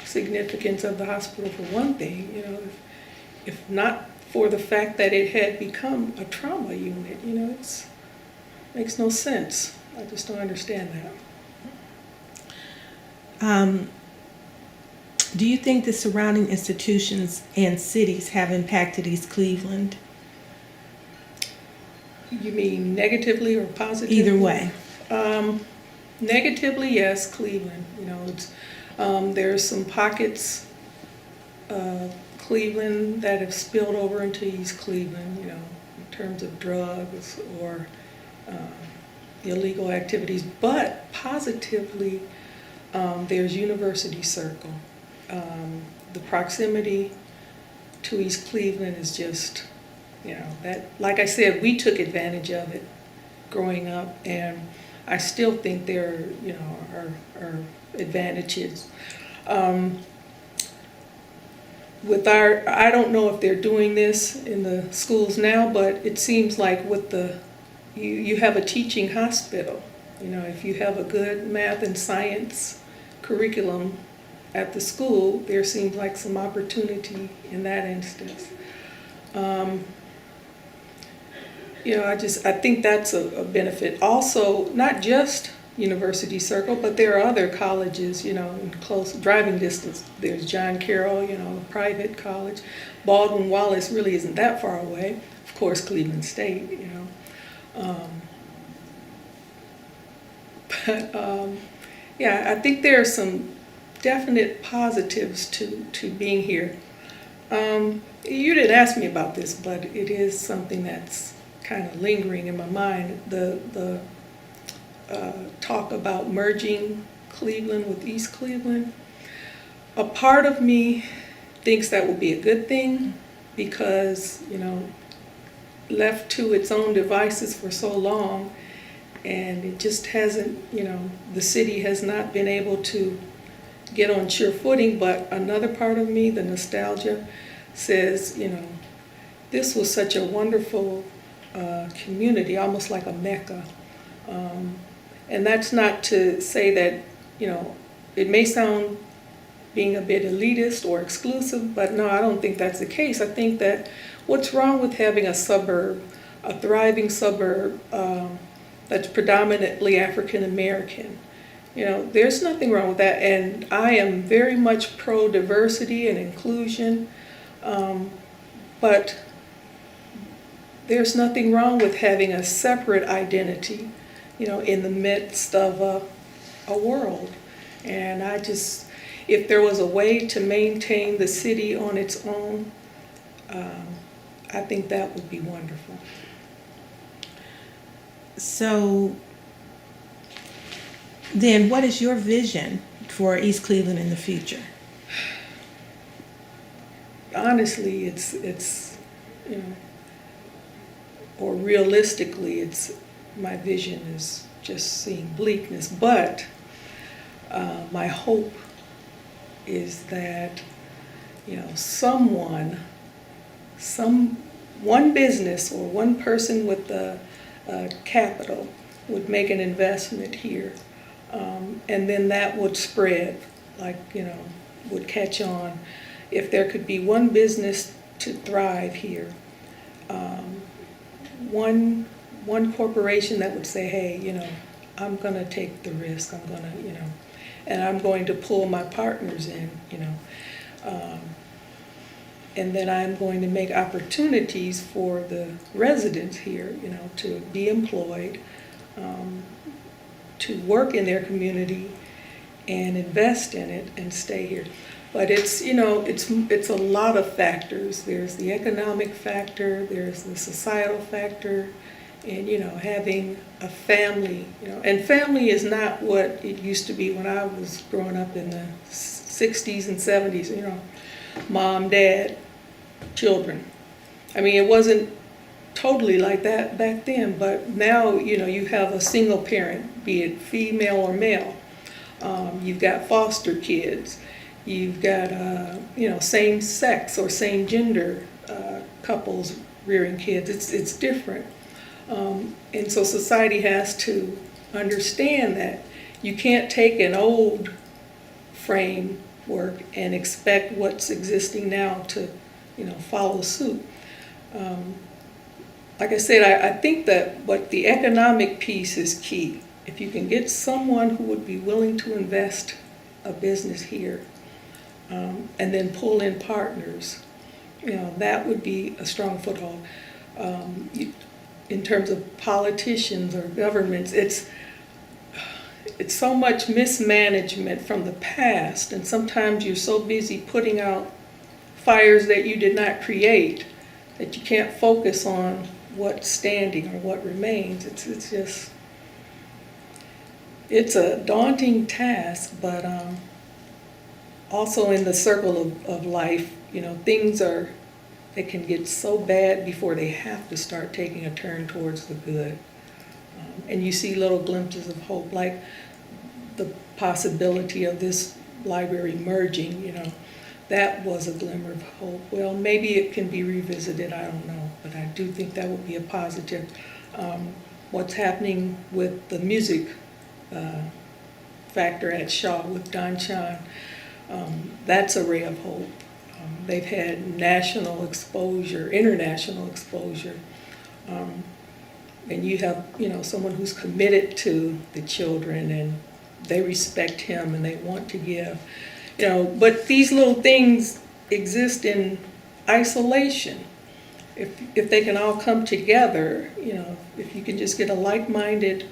significance of the hospital for one thing, if not for the fact that it had become a trauma unit, it makes no sense. I just don't understand that. Do you think the surrounding institutions and cities have impacted East Cleveland? You mean negatively or positively? Either way. Negatively, yes, Cleveland. There's some pockets of Cleveland that have spilled over into East Cleveland. terms of drugs or illegal activities, but positively, there's University Circle. The proximity to East Cleveland is just, that, like I said, we took advantage of it growing up, and I still think there, are advantages. I don't know if they're doing this in the schools now, but it seems like with you have a teaching hospital. If you have a good math and science curriculum at the school, there seems like some opportunity in that instance. I think that's a benefit. Also, not just University Circle, but there are other colleges, in close driving distance. There's John Carroll, a private college. Baldwin Wallace really isn't that far away. Of course, Cleveland State, I think there are some definite positives to being here. You didn't ask me about this, but it is something that's kind of lingering in my mind. The talk about merging Cleveland with East Cleveland. A part of me thinks that would be a good thing because, left to its own devices for so long, and it just hasn't, the city has not been able to get on sure footing. But another part of me, the nostalgia, says, this was such a wonderful community, almost like a Mecca. And that's not to say that, it may sound being a bit elitist or exclusive, but no, I don't think that's the case. I think that what's wrong with having a suburb, a thriving suburb that's predominantly African American? There's nothing wrong with that. And I am very much pro-diversity and inclusion, but there's nothing wrong with having a separate identity, in the midst of a world. And if there was a way to maintain the city on its own, I think that would be wonderful. So then what is your vision for East Cleveland in the future? Honestly, it's or realistically, my vision is just seeing bleakness. But my hope is that one business or one person with the capital would make an investment here, and then that would spread, would catch on. If there could be one business to thrive here, one corporation that would say, hey, I'm going to take the risk, I'm going to, and I'm going to pull my partners in, and then I'm going to make opportunities for the residents here, to be employed, to work in their community and invest in it and stay here. But it's a lot of factors. There's the economic factor, there's the societal factor, and having a family, and family is not what it used to be when I was growing up in the 60s and 70s, mom, dad, children. I mean, it wasn't totally like that back then, but now, you have a single parent, be it female or male. You've got foster kids. You've got, same sex or same gender couples rearing kids. It's different. And so society has to understand that you can't take an old framework and expect what's existing now to, follow suit. Like I said, I think that the economic piece is key. If you can get someone who would be willing to invest a business here, and then pull in partners, that would be a strong foothold. In terms of politicians or governments, it's so much mismanagement from the past, and sometimes you're so busy putting out fires that you did not create that you can't focus on what's standing or what remains. It's just, it's a daunting task, but also in the circle of life, you know, things are, they can get so bad before they have to start taking a turn towards the good. And you see little glimpses of hope, like the possibility of this library merging, you know, that was a glimmer of hope. Well, maybe it can be revisited, I don't know, but I do think that would be a positive. What's happening with the music factor at Shaw with Don Chan, that's a ray of hope. They've had national exposure, international exposure. And you have, you know, someone who's committed to the children and they respect him and they want to give, you know, but these little things exist in isolation. If they can all come together, you know, if you can just get a like-minded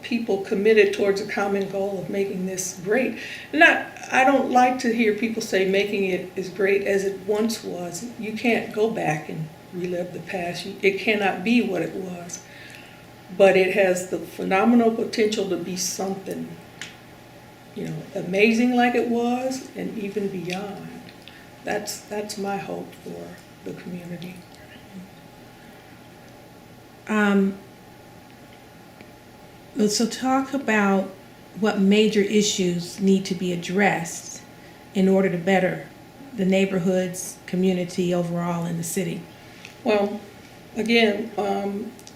people committed towards a common goal of making this great. I don't like to hear people say making it as great as it once was. You can't go back and relive the past. It cannot be what it was. But it has the phenomenal potential to be something, you know, amazing like it was and even beyond. That's my hope for the community. So talk about what major issues need to be addressed in order to better the neighborhoods, community overall in the city. Well, again,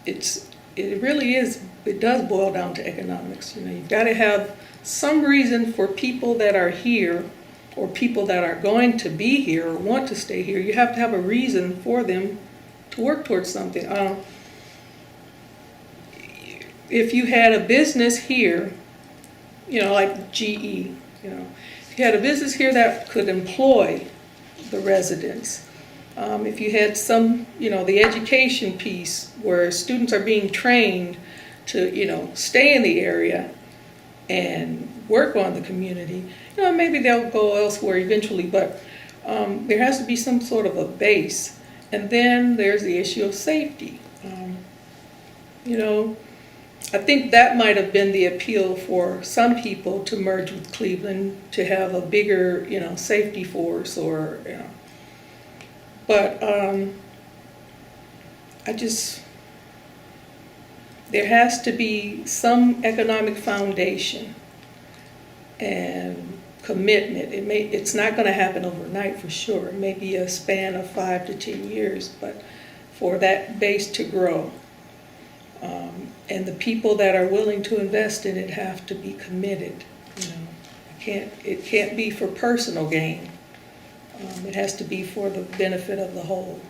it really is, it does boil down to economics. You know, you've got to have some reason for people that are here or people that are going to be here or want to stay here. You have to have a reason for them to work towards something. If you had a business here, you know, like GE, you know, if you had a business here that could employ the residents, if you had some, you know, the education piece where students are being trained to, you know, stay in the area and work on the community, you know, maybe they'll go elsewhere eventually, but there has to be some sort of a base. And then there's the issue of safety. You know, I think that might have been the appeal for some people to merge with Cleveland, to have a bigger, you know, safety force or, you know. But there has to be some economic foundation and commitment. It's not going to happen overnight for sure. It may be a span of 5 to 10 years, but for that base to grow. And the people that are willing to invest in it have to be committed. You know, it can't be for personal gain. It has to be for the benefit of the whole.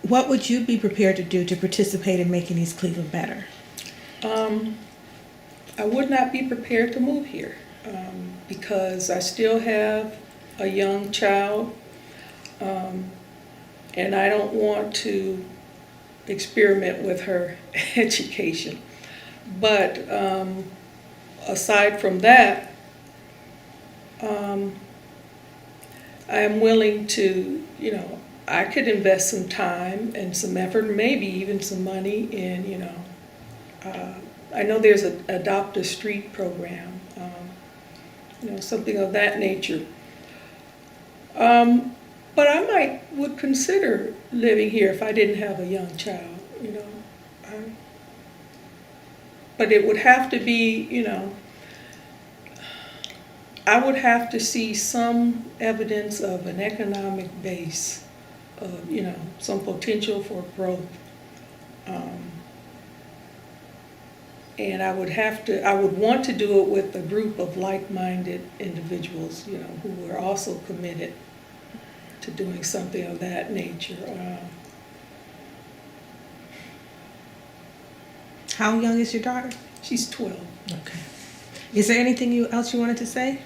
What would you be prepared to do to participate in making East Cleveland better? I would not be prepared to move here because I still have a young child. And I don't want to experiment with her education. But aside from that, I am willing to, you know, I could invest some time and some effort, maybe even some money in, you know, I know there's an Adopt a Street program, you know, something of that nature. But I would consider living here if I didn't have a young child, you know. But it would have to be, you know, I would have to see some evidence of an economic base, of, you know, some potential for growth. And I would want to do it with a group of like-minded individuals, you know, who are also committed to doing something of that nature. How young is your daughter? She's 12. Okay. Is there anything else you wanted to say?